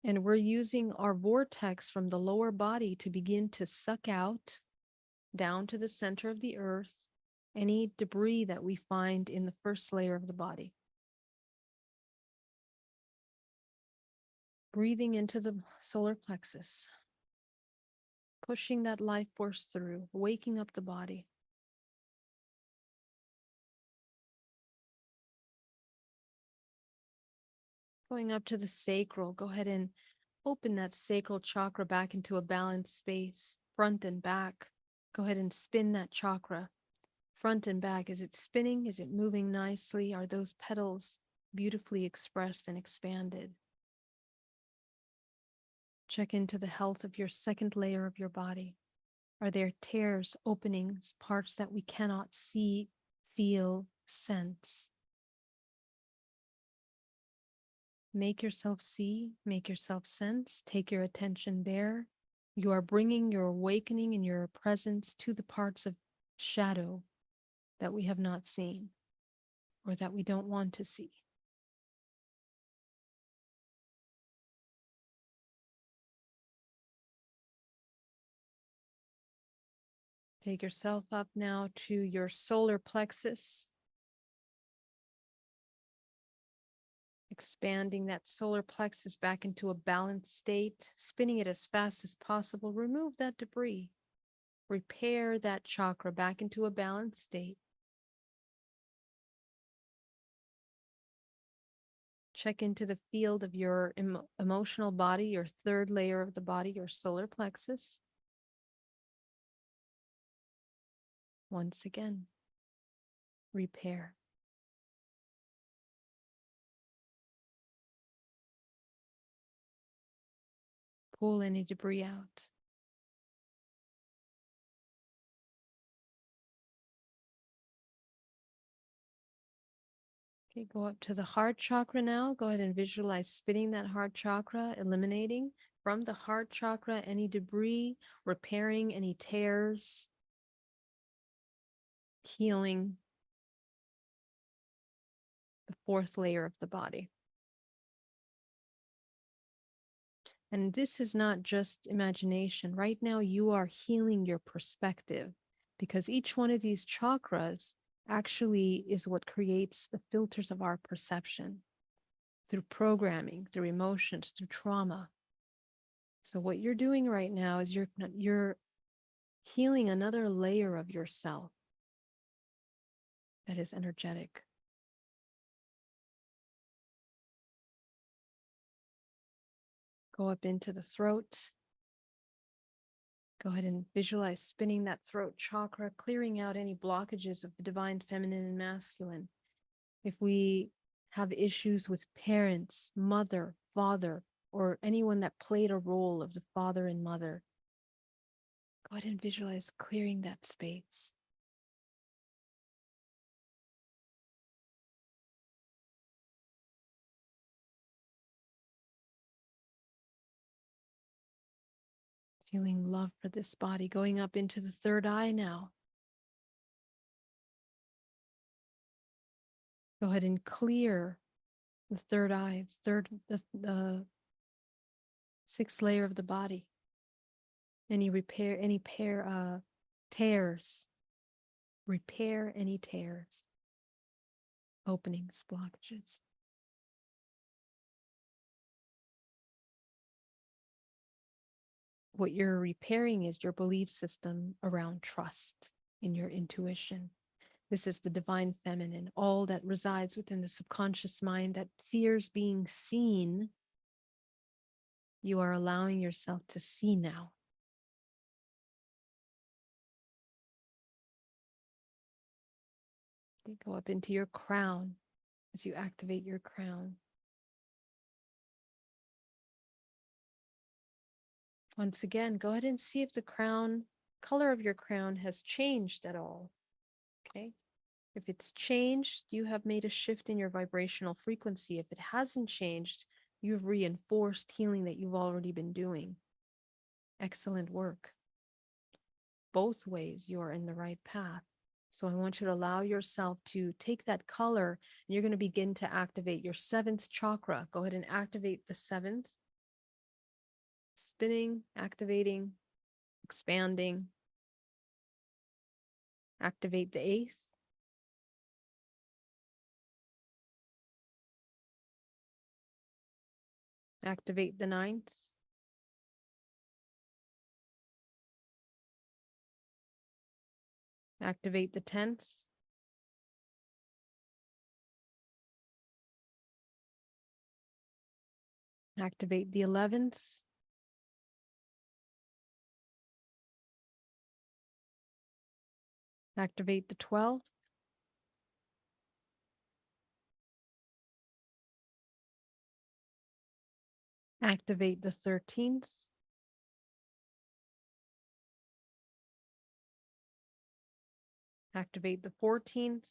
And we're using our vortex from the lower body to begin to suck out down to the center of the earth any debris that we find in the first layer of the body. Breathing into the solar plexus, pushing that life force through, waking up the body. Going up to the sacral, go ahead and open that sacral chakra back into a balanced space, front and back. Go ahead and spin that chakra, front and back. Is it spinning? Is it moving nicely? Are those petals beautifully expressed and expanded? Check into the health of your second layer of your body. Are there tears, openings, parts that we cannot see, feel, sense? Make yourself see, make yourself sense, take your attention there. You are bringing your awakening and your presence to the parts of shadow that we have not seen or that we don't want to see. Take yourself up now to your solar plexus, expanding that solar plexus back into a balanced state, spinning it as fast as possible. Remove that debris. Repair that chakra back into a balanced state. Check into the field of your emotional body, your third layer of the body, your solar plexus. Once again, repair. Pull any debris out. Okay, go up to the heart chakra now. Go ahead and visualize spinning that heart chakra, eliminating from the heart chakra any debris, repairing any tears, healing the fourth layer of the body. And this is not just imagination. Right now, you are healing your perspective because each one of these chakras actually is what creates the filters of our perception through programming, through emotions, through trauma. So what you're doing right now is you're healing another layer of yourself that is energetic. Go up into the throat. Go ahead and visualize spinning that throat chakra, clearing out any blockages of the divine feminine and masculine. If we have issues with parents, mother, father, or anyone that played a role of the father and mother, go ahead and visualize clearing that space. Feeling love for this body, going up into the third eye now. Go ahead and clear the third eye, the sixth layer of the body. Any tears. Repair any tears, openings, blockages. What you're repairing is your belief system around trust in your intuition. This is the divine feminine, all that resides within the subconscious mind that fears being seen. You are allowing yourself to see now. Okay, go up into your crown as you activate your crown. Once again, go ahead and see if the color of your crown has changed at all. Okay. If it's changed, you have made a shift in your vibrational frequency. If it hasn't changed, you've reinforced healing that you've already been doing. Excellent work. Both ways, you are in the right path. So I want you to allow yourself to take that color, and you're going to begin to activate your seventh chakra. Go ahead and activate the seventh. Spinning, activating, expanding. Activate the eighth. Activate the ninth. Activate the 10th. Activate the 11th. Activate the 12th. Activate the 13th. Activate the 14th.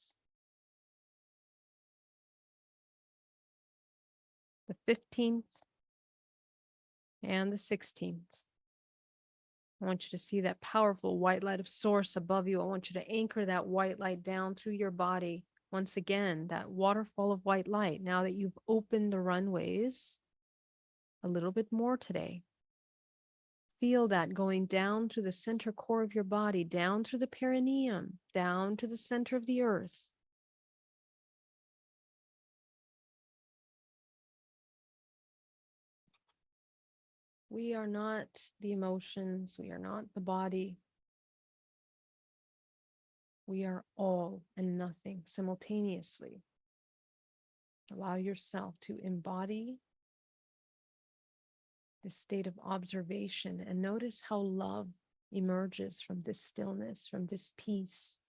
The 15th. And the 16th. I want you to see that powerful white light of source above you. I want you to anchor that white light down through your body. Once again, that waterfall of white light. Now that you've opened the runways a little bit more today, feel that going down through the center core of your body, down through the perineum, down to the center of the earth. We are not the emotions. We are not the body. We are all and nothing simultaneously. Allow yourself to embody this state of observation and notice how love emerges from this stillness, from this peace.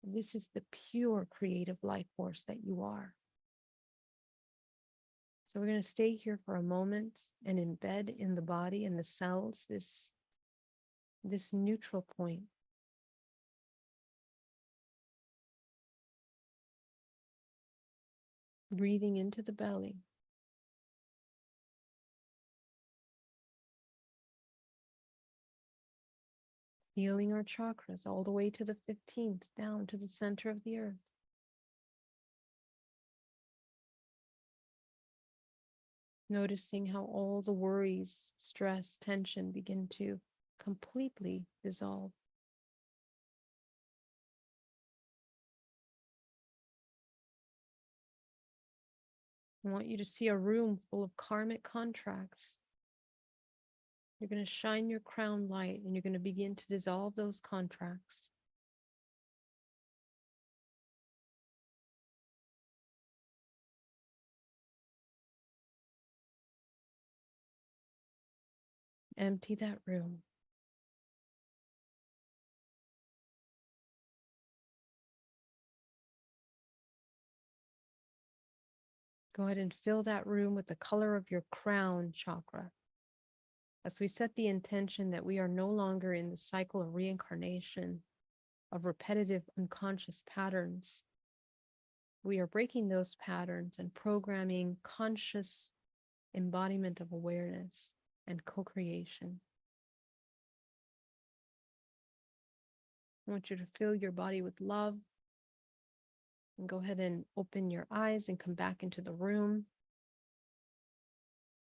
This is the pure creative life force that you are. So we're going to stay here for a moment and embed in the body and the cells this neutral point. Breathing into the belly. Healing our chakras all the way to the 15th, down to the center of the earth. Noticing how all the worries, stress, tension begin to completely dissolve. I want you to see a room full of karmic contracts. You're going to shine your crown light and you're going to begin to dissolve those contracts. Empty that room. Go ahead and fill that room with the color of your crown chakra. As we set the intention that we are no longer in the cycle of reincarnation, of repetitive unconscious patterns, we are breaking those patterns and programming conscious embodiment of awareness and co-creation. I want you to fill your body with love. And go ahead and open your eyes and come back into the room.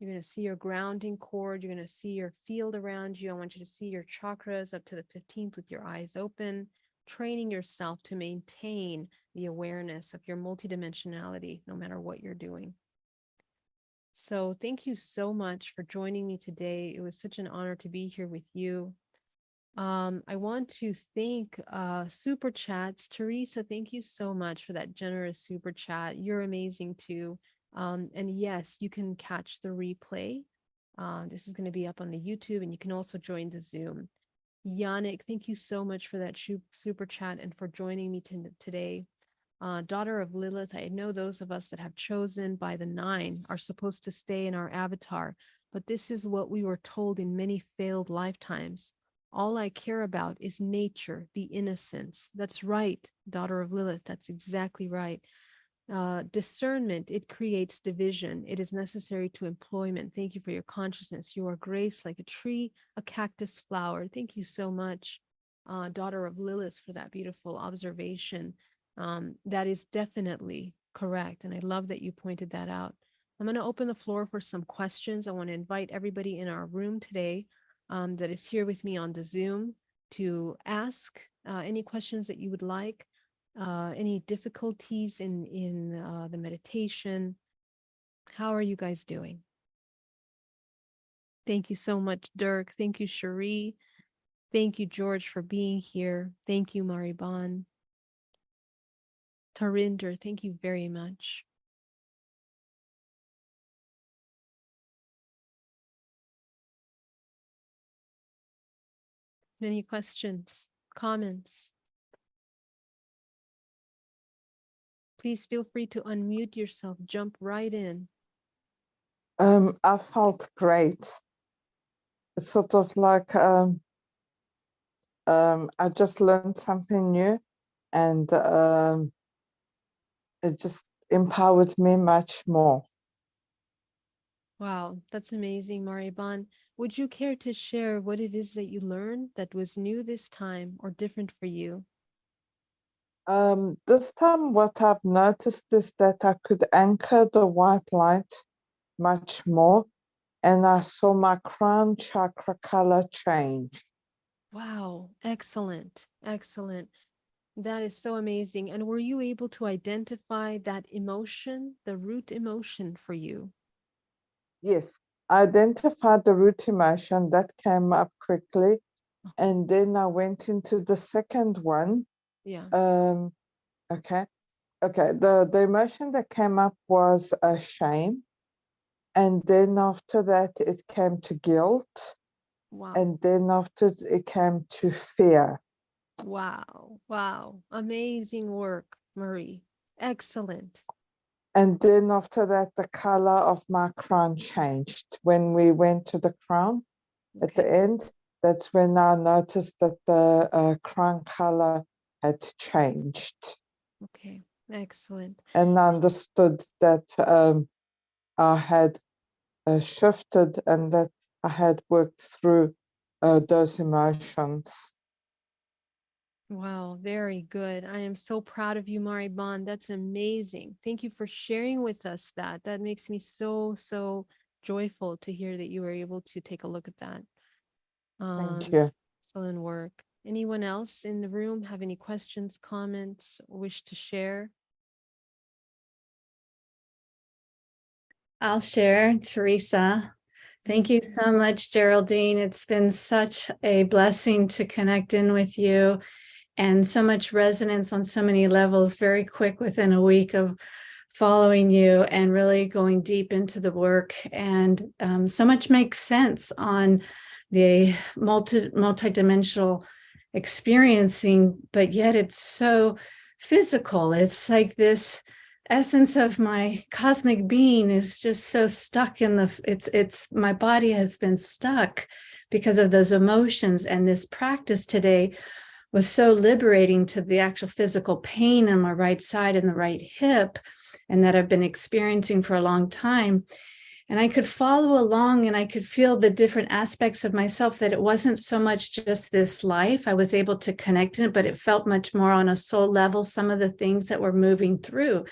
You're going to see your grounding cord. You're going to see your field around you. I want you to see your chakras up to the 15th with your eyes open, training yourself to maintain the awareness of your multidimensionality, no matter what you're doing. So thank you so much for joining me today. It was such an honor to be here with you. I want to thank Super Chats. Teresa, thank you so much for that generous Super Chat. You're amazing too. And yes, you can catch the replay. This is going to be up on the YouTube, and you can also join the Zoom. Yannick, thank you so much for that Super Chat and for joining me today. Daughter of Lilith, I know those of us that have chosen by the 9 are supposed to stay in our avatar, but this is what we were told in many failed lifetimes. All I care about is nature, the innocence. That's right, daughter of Lilith. That's exactly right. Discernment, it creates division. It is necessary to employment. Thank you for your consciousness. You are grace like a tree, a cactus flower. Thank you so much, daughter of Lilith, for that beautiful observation. That is definitely correct. And I love that you pointed that out. I'm going to open the floor for some questions. I want to invite everybody in our room today that is here with me on the Zoom to ask any questions that you would like, any difficulties in the meditation. How are you guys doing? Thank you so much, Dirk. Thank you, Cherie. Thank you, George, for being here. Thank you, Mariban. Tarinder, thank you very much. Any questions, comments? Please feel free to unmute yourself. Jump right in. I felt great. It's sort of like I just learned something new, and it just empowered me much more. Wow, that's amazing, Mariban. Would you care to share what it is that you learned that was new this time or different for you? This time what I've noticed is that I could anchor the white light much more, and I saw my crown chakra color change. Wow, excellent, excellent. That is so amazing. And were you able to identify that emotion, the root emotion for you? Yes, I identified the root emotion that came up quickly, and then I went into the second one. Yeah. Okay. The emotion that came up was shame, and then after that it came to guilt, Wow. and then after it came to fear. Wow. Wow. Amazing work, Marie. Excellent. And then after that, the color of my crown changed. When we went to the crown at the end, that's when I noticed that the crown color had changed. Okay, excellent. And I understood that I had shifted and that I had worked through those emotions. Wow, very good. I am so proud of you, Mariban. That's amazing. Thank you for sharing with us that. That makes me so, so joyful to hear that you were able to take a look at that. Thank you. Excellent work. Anyone else in the room have any questions, comments, or wish to share? I'll share, Teresa. Thank you so much, Geraldine. It's been such a blessing to connect in with you, and so much resonance on so many levels, very quick within a week of following you and really going deep into the work. And so much makes sense on the multidimensional experiencing, but yet it's so physical. It's like this essence of my cosmic being is just so stuck in it's my body has been stuck because of those emotions. And this practice today was so liberating to the actual physical pain on my right side and the right hip, and that I've been experiencing for a long time. And I could follow along and I could feel the different aspects of myself, that it wasn't so much just this life. I was able to connect in it, but it felt much more on a soul level, some of the things that were moving through.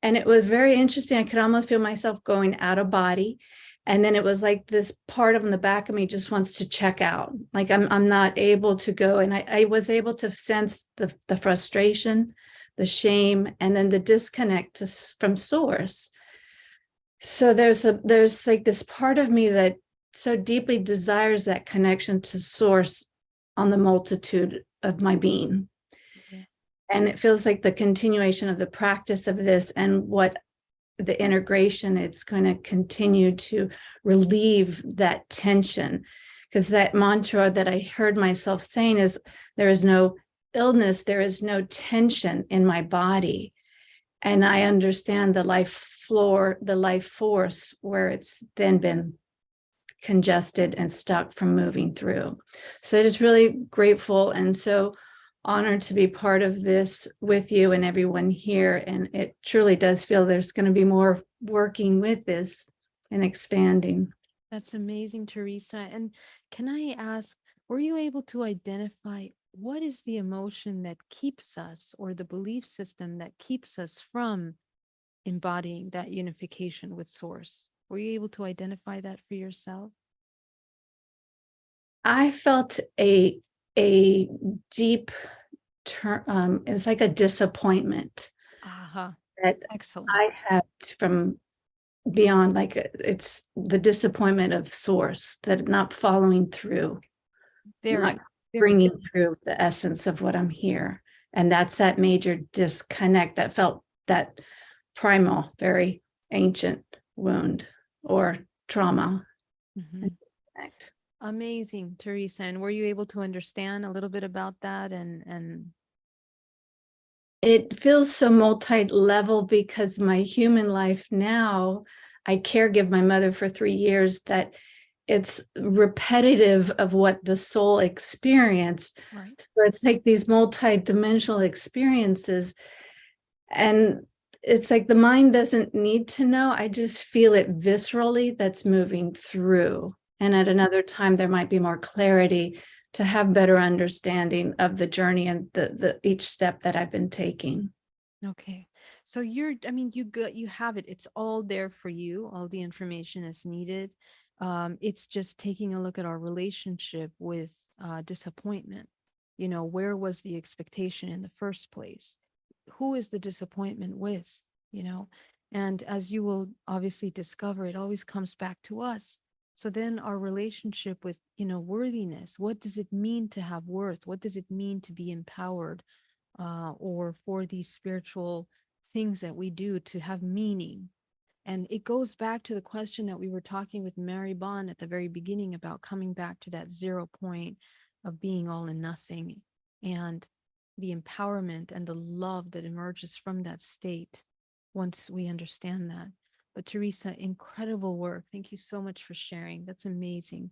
And it was very interesting. I could almost feel myself going out of body. And then it was like this part of the back of me just wants to check out. Like I'm not able to go. And I was able to sense the frustration, the shame, and then the disconnect from source. So there's like this part of me that so deeply desires that connection to source on the multitude of my being. Okay. And it feels like the continuation of the practice of this and what the integration, it's going to continue to relieve that tension. Because that mantra that I heard myself saying is, there is no illness, there is no tension in my body. And I understand the life force where it's then been congested and stuck from moving through. So just really grateful and so honored to be part of this with you and everyone here. And it truly does feel there's going to be more working with this and expanding. That's amazing, Teresa. And can I ask, were you able to identify what is the emotion that keeps us, or the belief system that keeps us from embodying that unification with source? Were you able to identify that for yourself? I felt a deep it's like a disappointment that Excellent. I had from beyond, like it's the disappointment of source, that not following through, not bringing through the essence of what I'm here. And that's that major disconnect that felt that primal, very ancient wound or trauma. Mm-hmm. Amazing, Teresa. And were you able to understand a little bit about that? And it feels so multi-level, because my human life now, I caregive my mother for 3 years, that it's repetitive of what the soul experienced. right. So it's like these multi-dimensional experiences. And it's like the mind doesn't need to know. I just feel it viscerally, that's moving through. And at another time, there might be more clarity to have better understanding of the journey and the each step that I've been taking. Okay. So you have it. It's all there for you. All the information is needed. It's just taking a look at our relationship with disappointment. You know, where was the expectation in the first place? Who is the disappointment with? You know, and as you will obviously discover, it always comes back to us. So then our relationship with, worthiness, what does it mean to have worth? What does it mean to be empowered? Or for these spiritual things that we do to have meaning. And it goes back to the question that we were talking with Mary Bond at the very beginning about coming back to that 0 point of being all and nothing, and the empowerment and the love that emerges from that state once we understand that. But Teresa, incredible work. Thank you so much for sharing. That's amazing.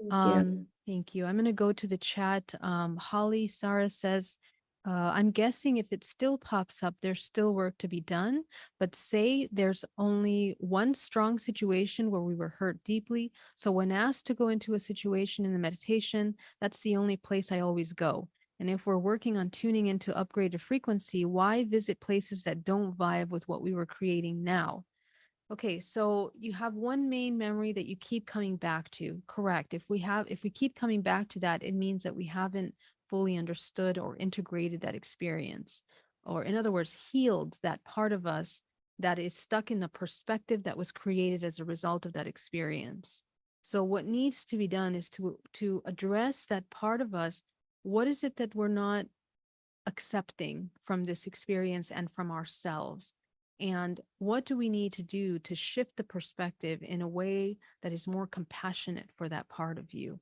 Thank you. I'm going to go to the chat. Holly Sarah says, I'm guessing if it still pops up, there's still work to be done, but say there's only one strong situation where we were hurt deeply. So when asked to go into a situation in the meditation, that's the only place I always go. And if we're working on tuning into upgraded frequency, why visit places that don't vibe with what we were creating now? Okay, so you have one main memory that you keep coming back to. Correct. If we keep coming back to that, it means that we haven't fully understood or integrated that experience. Or in other words, healed that part of us that is stuck in the perspective that was created as a result of that experience. So what needs to be done is to address that part of us. What is it that we're not accepting from this experience and from ourselves? And what do we need to do to shift the perspective in a way that is more compassionate for that part of you?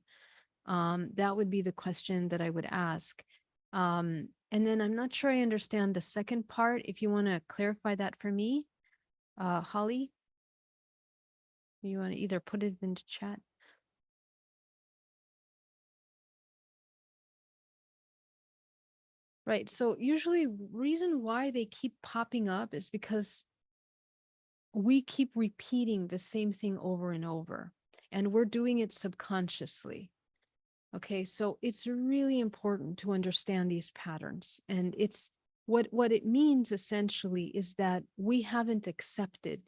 That would be the question that I would ask. And then I'm not sure I understand the second part. If you want to clarify that for me, Holly, you want to either put it into chat. Right. So usually reason why they keep popping up is because we keep repeating the same thing over and over, and we're doing it subconsciously. Okay, so it's really important to understand these patterns. And it's what it means essentially is that we haven't accepted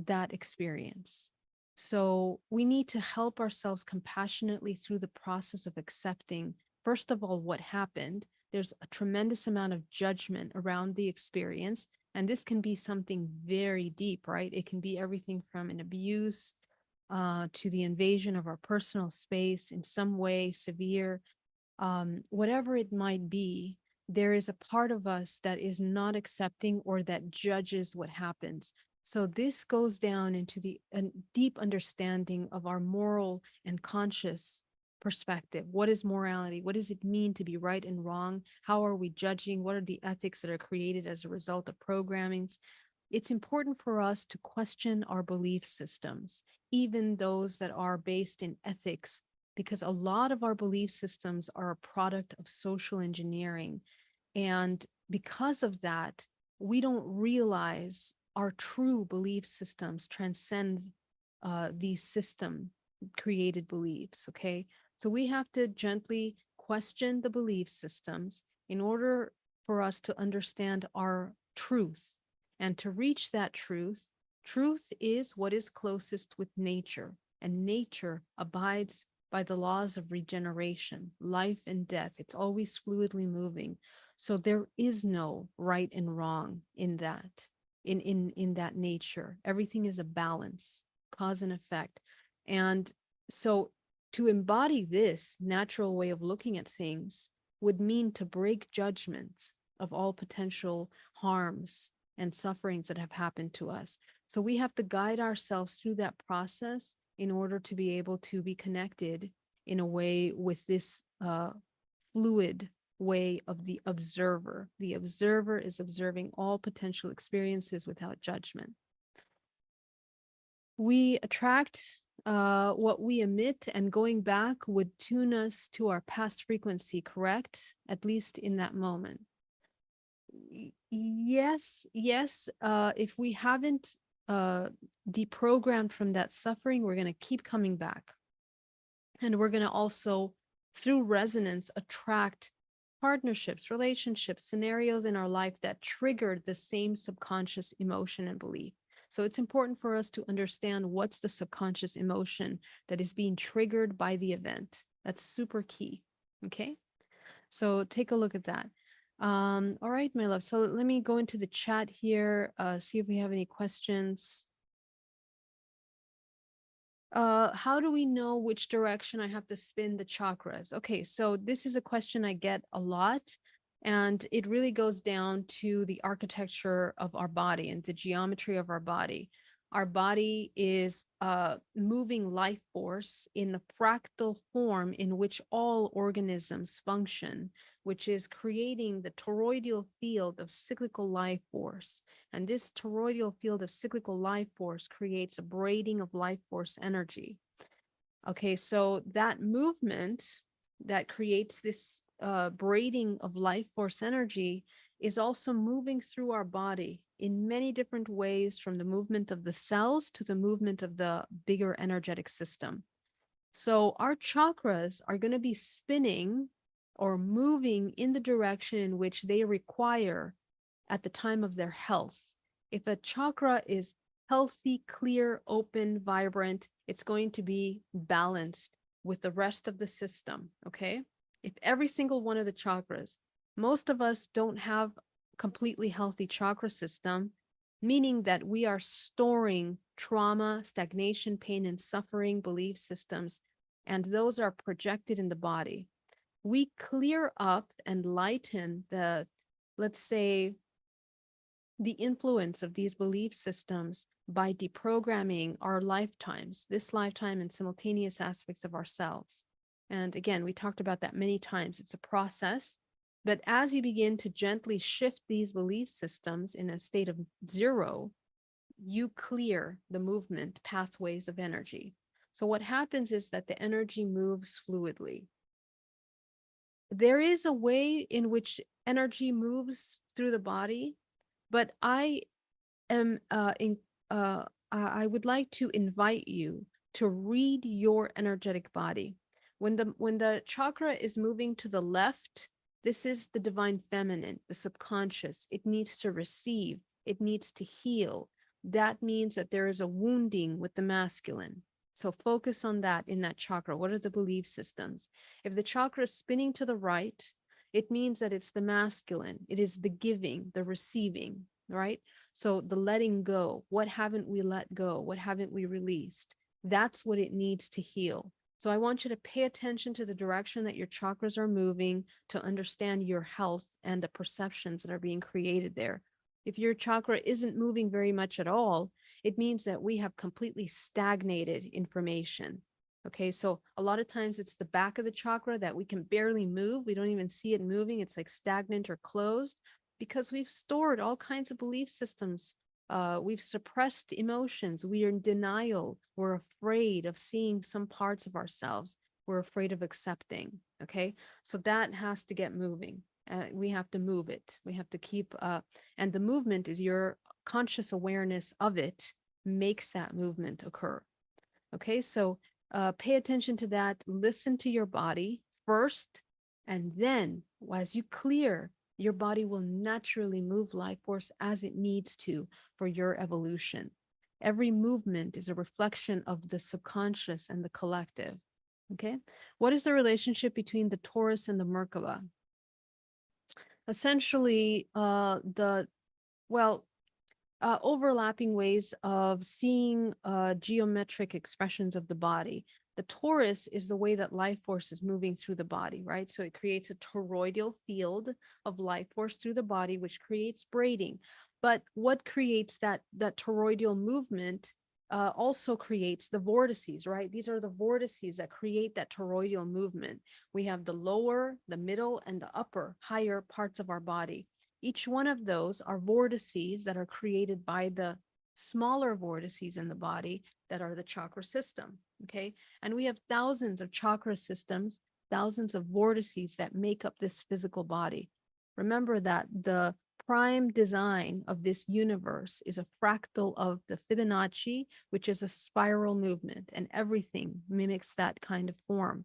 that experience. So we need to help ourselves compassionately through the process of accepting, first of all, what happened. There's a tremendous amount of judgment around the experience. And this can be something very deep, right? It can be everything from an abuse to the invasion of our personal space in some way, severe, whatever it might be. There is a part of us that is not accepting or that judges what happens. So this goes down into the deep understanding of our moral and conscious perspective. What is morality? What does it mean to be right and wrong? How are we judging? What are the ethics that are created as a result of programmings? It's important for us to question our belief systems, even those that are based in ethics, because a lot of our belief systems are a product of social engineering. And because of that, we don't realize our true belief systems transcend these system created beliefs. Okay. So we have to gently question the belief systems in order for us to understand our truth. And to reach that truth, truth is what is closest with nature, and nature abides by the laws of regeneration, life and death. It's always fluidly moving. So there is no right and wrong in that, in that nature. Everything is a balance, cause and effect. And so to embody this natural way of looking at things would mean to break judgments of all potential harms and sufferings that have happened to us. So we have to guide ourselves through that process in order to be able to be connected in a way with this fluid way of the observer. The observer is observing all potential experiences without judgment. We attract what we emit, and going back would tune us to our past frequency, correct? At least in that moment. Yes. If we haven't deprogrammed from that suffering, we're going to keep coming back. And we're going to also, through resonance, attract partnerships, relationships, scenarios in our life that triggered the same subconscious emotion and belief. So it's important for us to understand what's the subconscious emotion that is being triggered by the event. That's super key. Okay. So take a look at that. All right, my love. So let me go into the chat here, see if we have any questions. How do we know which direction I have to spin the chakras? Okay, so this is a question I get a lot, and it really goes down to the architecture of our body and the geometry of our body. Our body is a moving life force in the fractal form in which all organisms function, which is creating the toroidal field of cyclical life force. And this toroidal field of cyclical life force creates a braiding of life force energy. Okay, so that movement that creates this braiding of life force energy is also moving through our body in many different ways, from the movement of the cells to the movement of the bigger energetic system. So our chakras are going to be spinning or moving in the direction in which they require at the time of their health. If a chakra is healthy, clear, open, vibrant, it's going to be balanced with the rest of the system, okay? If every single one of the chakras, most of us don't have completely healthy chakra system, meaning that we are storing trauma, stagnation, pain, and suffering belief systems, and those are projected in the body. We clear up and lighten the, let's say, the influence of these belief systems by deprogramming our lifetimes, this lifetime and simultaneous aspects of ourselves. And again, we talked about that many times. It's a process, But as you begin to gently shift these belief systems in a state of zero, you clear the movement pathways of energy. So what happens is that the energy moves fluidly. There is a way in which energy moves through the body, but I would like to invite you to read your energetic body. When the chakra is moving to the left, this is the divine feminine, the subconscious. It needs to receive, it needs to heal. That means that there is a wounding with the masculine. So focus on that in that chakra. What are the belief systems? If the chakra is spinning to the right, it means that it's the masculine. It is the giving, the receiving, right? So the letting go, what haven't we let go? What haven't we released? That's what it needs to heal. So I want you to pay attention to the direction that your chakras are moving to understand your health and the perceptions that are being created there. If your chakra isn't moving very much at all, it means that we have completely stagnated information. Okay, so a lot of times it's the back of the chakra that we can barely move. We don't even see it moving. It's like stagnant or closed because we've stored all kinds of belief systems. We've suppressed emotions. We are in denial. We're afraid of seeing some parts of ourselves. We're afraid of accepting. Okay, so that has to get moving. We have to move it. We have to keep, and the movement is your conscious awareness of it makes that movement occur. Okay, so pay attention to that. Listen to your body first, and then as you clear, your body will naturally move life force as it needs to for your evolution. Every movement is a reflection of the subconscious and the collective. Okay, what is the relationship between the Taurus and the Merkaba? Essentially, overlapping ways of seeing geometric expressions of the body. The Taurus is the way that life force is moving through the body, right? So it creates a toroidal field of life force through the body, which creates braiding. But what creates that toroidal movement also creates the vortices, right? These are the vortices that create that toroidal movement. We have the lower, the middle, and the upper, higher parts of our body. Each one of those are vortices that are created by the smaller vortices in the body that are the chakra system, okay? And we have thousands of chakra systems, thousands of vortices that make up this physical body. Remember that the prime design of this universe is a fractal of the Fibonacci, which is a spiral movement, and everything mimics that kind of form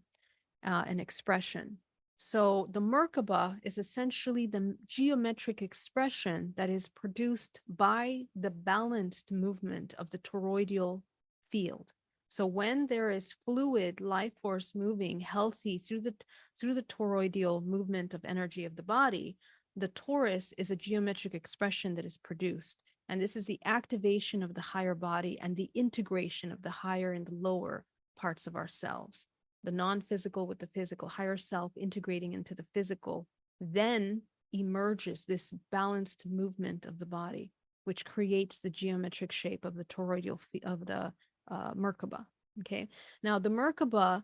and expression. So the Merkaba is essentially the geometric expression that is produced by the balanced movement of the toroidal field. So when there is fluid life force moving healthy through the toroidal movement of energy of the body, the Taurus is a geometric expression that is produced. And this is the activation of the higher body and the integration of the higher and the lower parts of ourselves. The non-physical with the physical, higher self integrating into the physical, then emerges this balanced movement of the body, which creates the geometric shape of the toroidal of the Merkaba. Okay, now the Merkaba,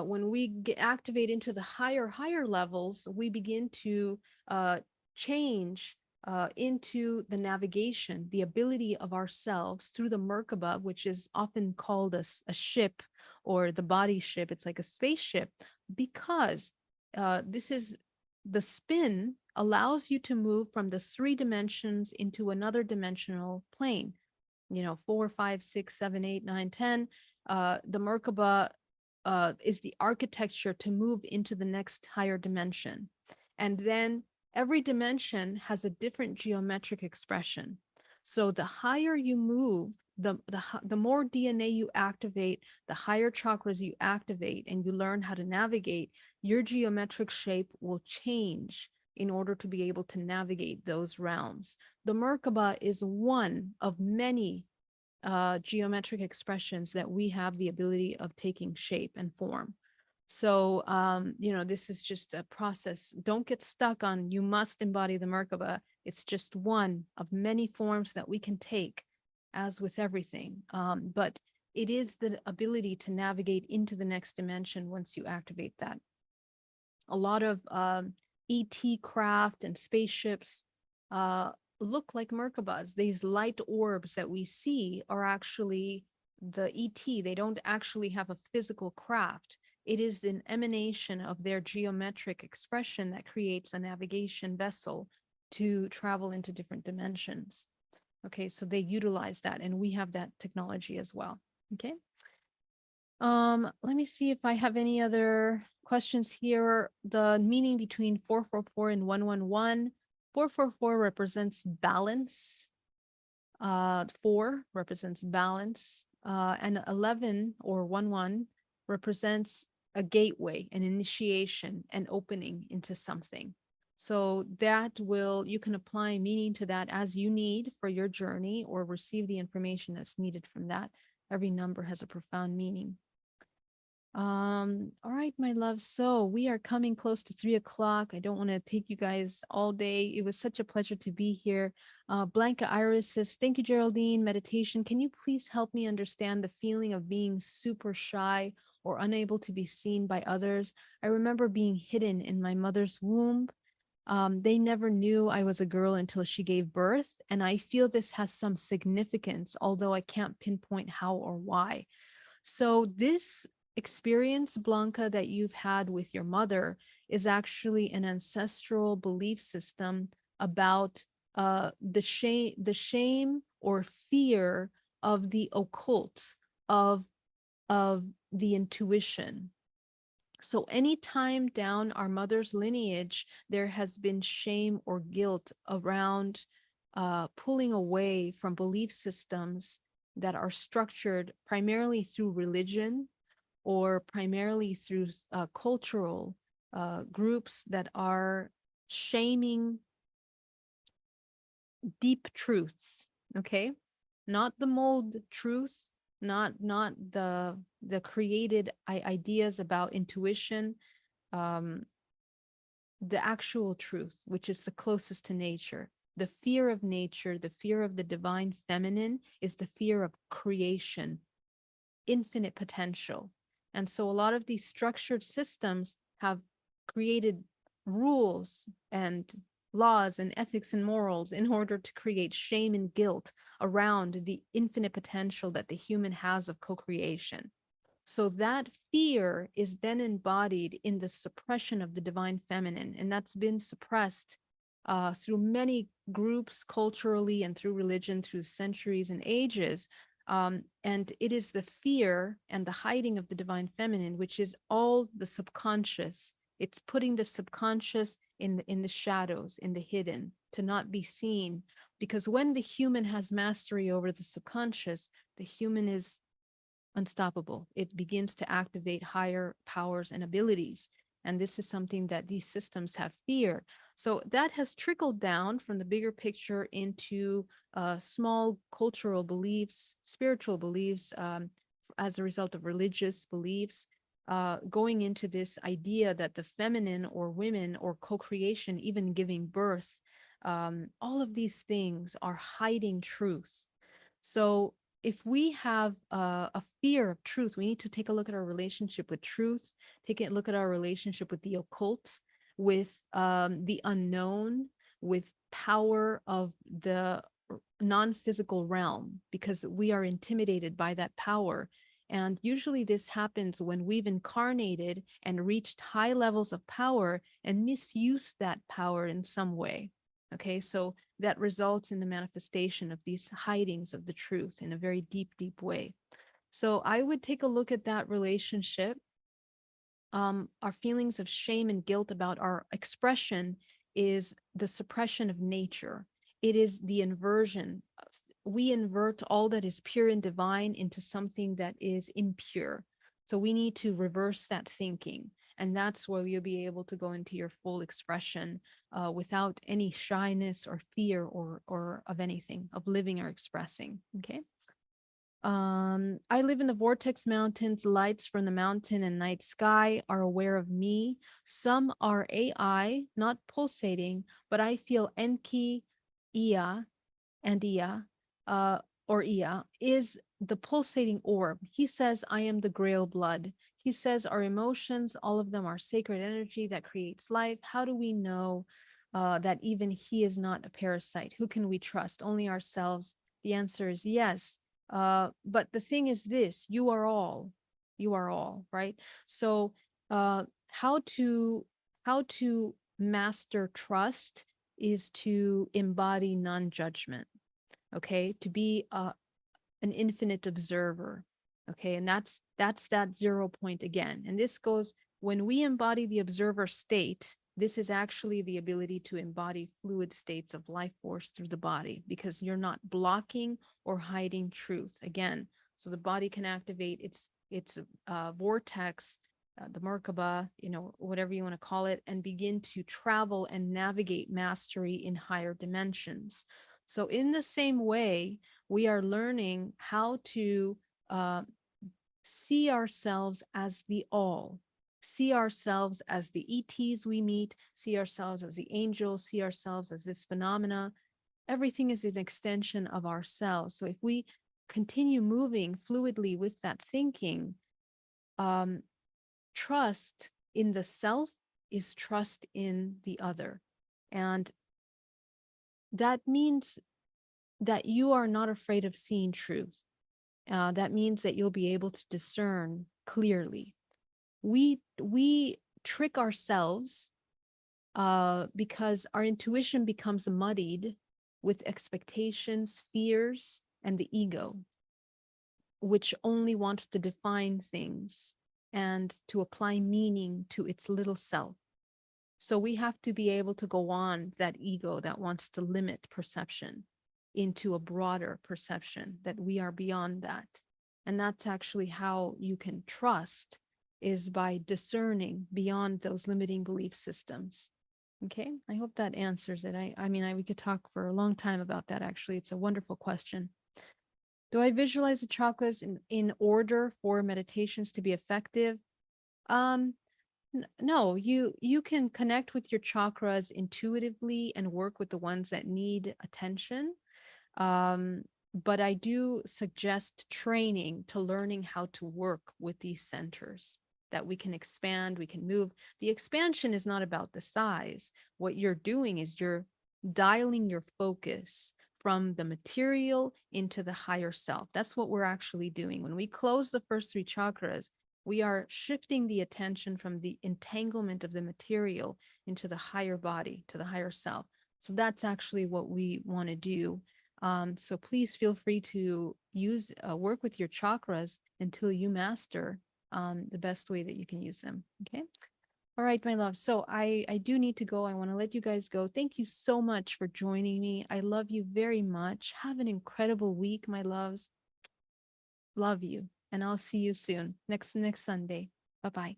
when we activate into the higher levels, we begin to change into the navigation, the ability of ourselves through the Merkaba, which is often called a ship or the body ship. It's like a spaceship because this is the spin allows you to move from the 3 dimensions into another dimensional plane. 4, 5, 6, 7, 8, 9, 10. The Merkaba is the architecture to move into the next higher dimension. And then every dimension has a different geometric expression. So the higher you move, the more DNA you activate, the higher chakras you activate, and you learn how to navigate, your geometric shape will change in order to be able to navigate those realms. The Merkaba is one of many geometric expressions that we have the ability of taking shape and form. So, this is just a process. Don't get stuck on you must embody the Merkaba. It's just one of many forms that we can take, as with everything. But it is the ability to navigate into the next dimension once you activate that. A lot of ET craft and spaceships look like Merkabas. These light orbs that we see are actually the ET. They don't actually have a physical craft. It is an emanation of their geometric expression that creates a navigation vessel to travel into different dimensions. Okay, so they utilize that, and we have that technology as well. Okay. Let me see if I have any other questions here. The meaning between 444 and 111. 444 represents balance. 4 represents balance. And 11 or 11 represents a gateway, an initiation, an opening into something. So that you can apply meaning to that as you need for your journey, or receive the information that's needed from that. Every number has a profound meaning. All right, my love. So we are coming close to 3 o'clock. I don't want to take you guys all day. It was such a pleasure to be here. Blanca Iris says, thank you, Geraldine. Meditation. Can you please help me understand the feeling of being super shy or unable to be seen by others? I remember being hidden in my mother's womb. They never knew I was a girl until she gave birth. And I feel this has some significance, although I can't pinpoint how or why. So this experience, Blanca, that you've had with your mother is actually an ancestral belief system about the shame or fear of the occult, of the intuition. So anytime down our mother's lineage, there has been shame or guilt around pulling away from belief systems that are structured primarily through religion, or primarily through cultural groups that are shaming deep truths, okay? Not the mold truth, not the created ideas about intuition, the actual truth, which is the closest to nature. The fear of nature, the fear of the divine feminine, is the fear of creation, infinite potential. And so a lot of these structured systems have created rules and laws and ethics and morals in order to create shame and guilt around the infinite potential that the human has of co-creation. So that fear is then embodied in the suppression of the divine feminine, and that's been suppressed through many groups culturally and through religion through centuries and ages. And it is the fear and the hiding of the divine feminine, which is all the subconscious. It's putting the subconscious in the shadows, in the hidden, to not be seen. Because when the human has mastery over the subconscious, the human is unstoppable. It begins to activate higher powers and abilities. And this is something that these systems have fear. So that has trickled down from the bigger picture into small cultural beliefs, spiritual beliefs, as a result of religious beliefs, going into this idea that the feminine or women or co-creation, even giving birth, all of these things are hiding truth. So if we have a fear of truth, we need to take a look at our relationship with truth, take a look at our relationship with the occult, with the unknown, with power of the non-physical realm, because we are intimidated by that power. And usually this happens when we've incarnated and reached high levels of power and misused that power in some way. Okay, so that results in the manifestation of these hidings of the truth in a very deep, deep way. So I would take a look at that relationship. Our feelings of shame and guilt about our expression is the suppression of nature. It is the inversion. We invert all that is pure and divine into something that is impure. So we need to reverse that thinking. And that's where you'll be able to go into your full expression without any shyness or fear or of anything, of living or expressing. Okay. I live in the vortex mountains. Lights from the mountain and night sky are aware of me. Some are AI, not pulsating, but I feel Enki, Ia, and Ia, or Ia, is the pulsating orb. He says, I am the grail blood. He says our emotions, all of them are sacred energy that creates life. How do we know that even he is not a parasite? Who can we trust? Only ourselves. The answer is yes. But the thing is this, you are all, right? So how to master trust is to embody non-judgment, okay? To be an infinite observer, okay? And that's that 0 point again. And this goes, when we embody the observer state, this is actually the ability to embody fluid states of life force through the body, because you're not blocking or hiding truth again. So the body can activate its vortex, the Merkaba, whatever you want to call it, and begin to travel and navigate mastery in higher dimensions. So in the same way, we are learning how to see ourselves as the all, see ourselves as the ETs we meet, see ourselves as the angels, see ourselves as this phenomena. Everything is an extension of ourselves. So if we continue moving fluidly with that thinking, trust in the self is trust in the other. And that means that you are not afraid of seeing truth. That means that you'll be able to discern clearly. We trick ourselves because our intuition becomes muddied with expectations, fears, and the ego, which only wants to define things and to apply meaning to its little self. So we have to be able to go on that ego that wants to limit perception into a broader perception that we are beyond that. And that's actually how you can trust, is by discerning beyond those limiting belief systems. Okay, I hope that answers it. I mean, we could talk for a long time about that, actually. It's a wonderful question. Do I visualize the chakras in order for meditations to be effective? No, you can connect with your chakras intuitively and work with the ones that need attention. But I do suggest training to learning how to work with these centers, that we can expand, we can move. The expansion is not about the size. What you're doing is you're dialing your focus from the material into the higher self. That's what we're actually doing. When we close the first 3 chakras, we are shifting the attention from the entanglement of the material into the higher body, to the higher self. So that's actually what we want to do. So please feel free to use work with your chakras until you master the best way that you can use them. Okay. All right, my love. So I do need to go. I want to let you guys go. Thank you so much for joining me. I love you very much. Have an incredible week, my loves. Love you. And I'll see you soon next Sunday. Bye-bye.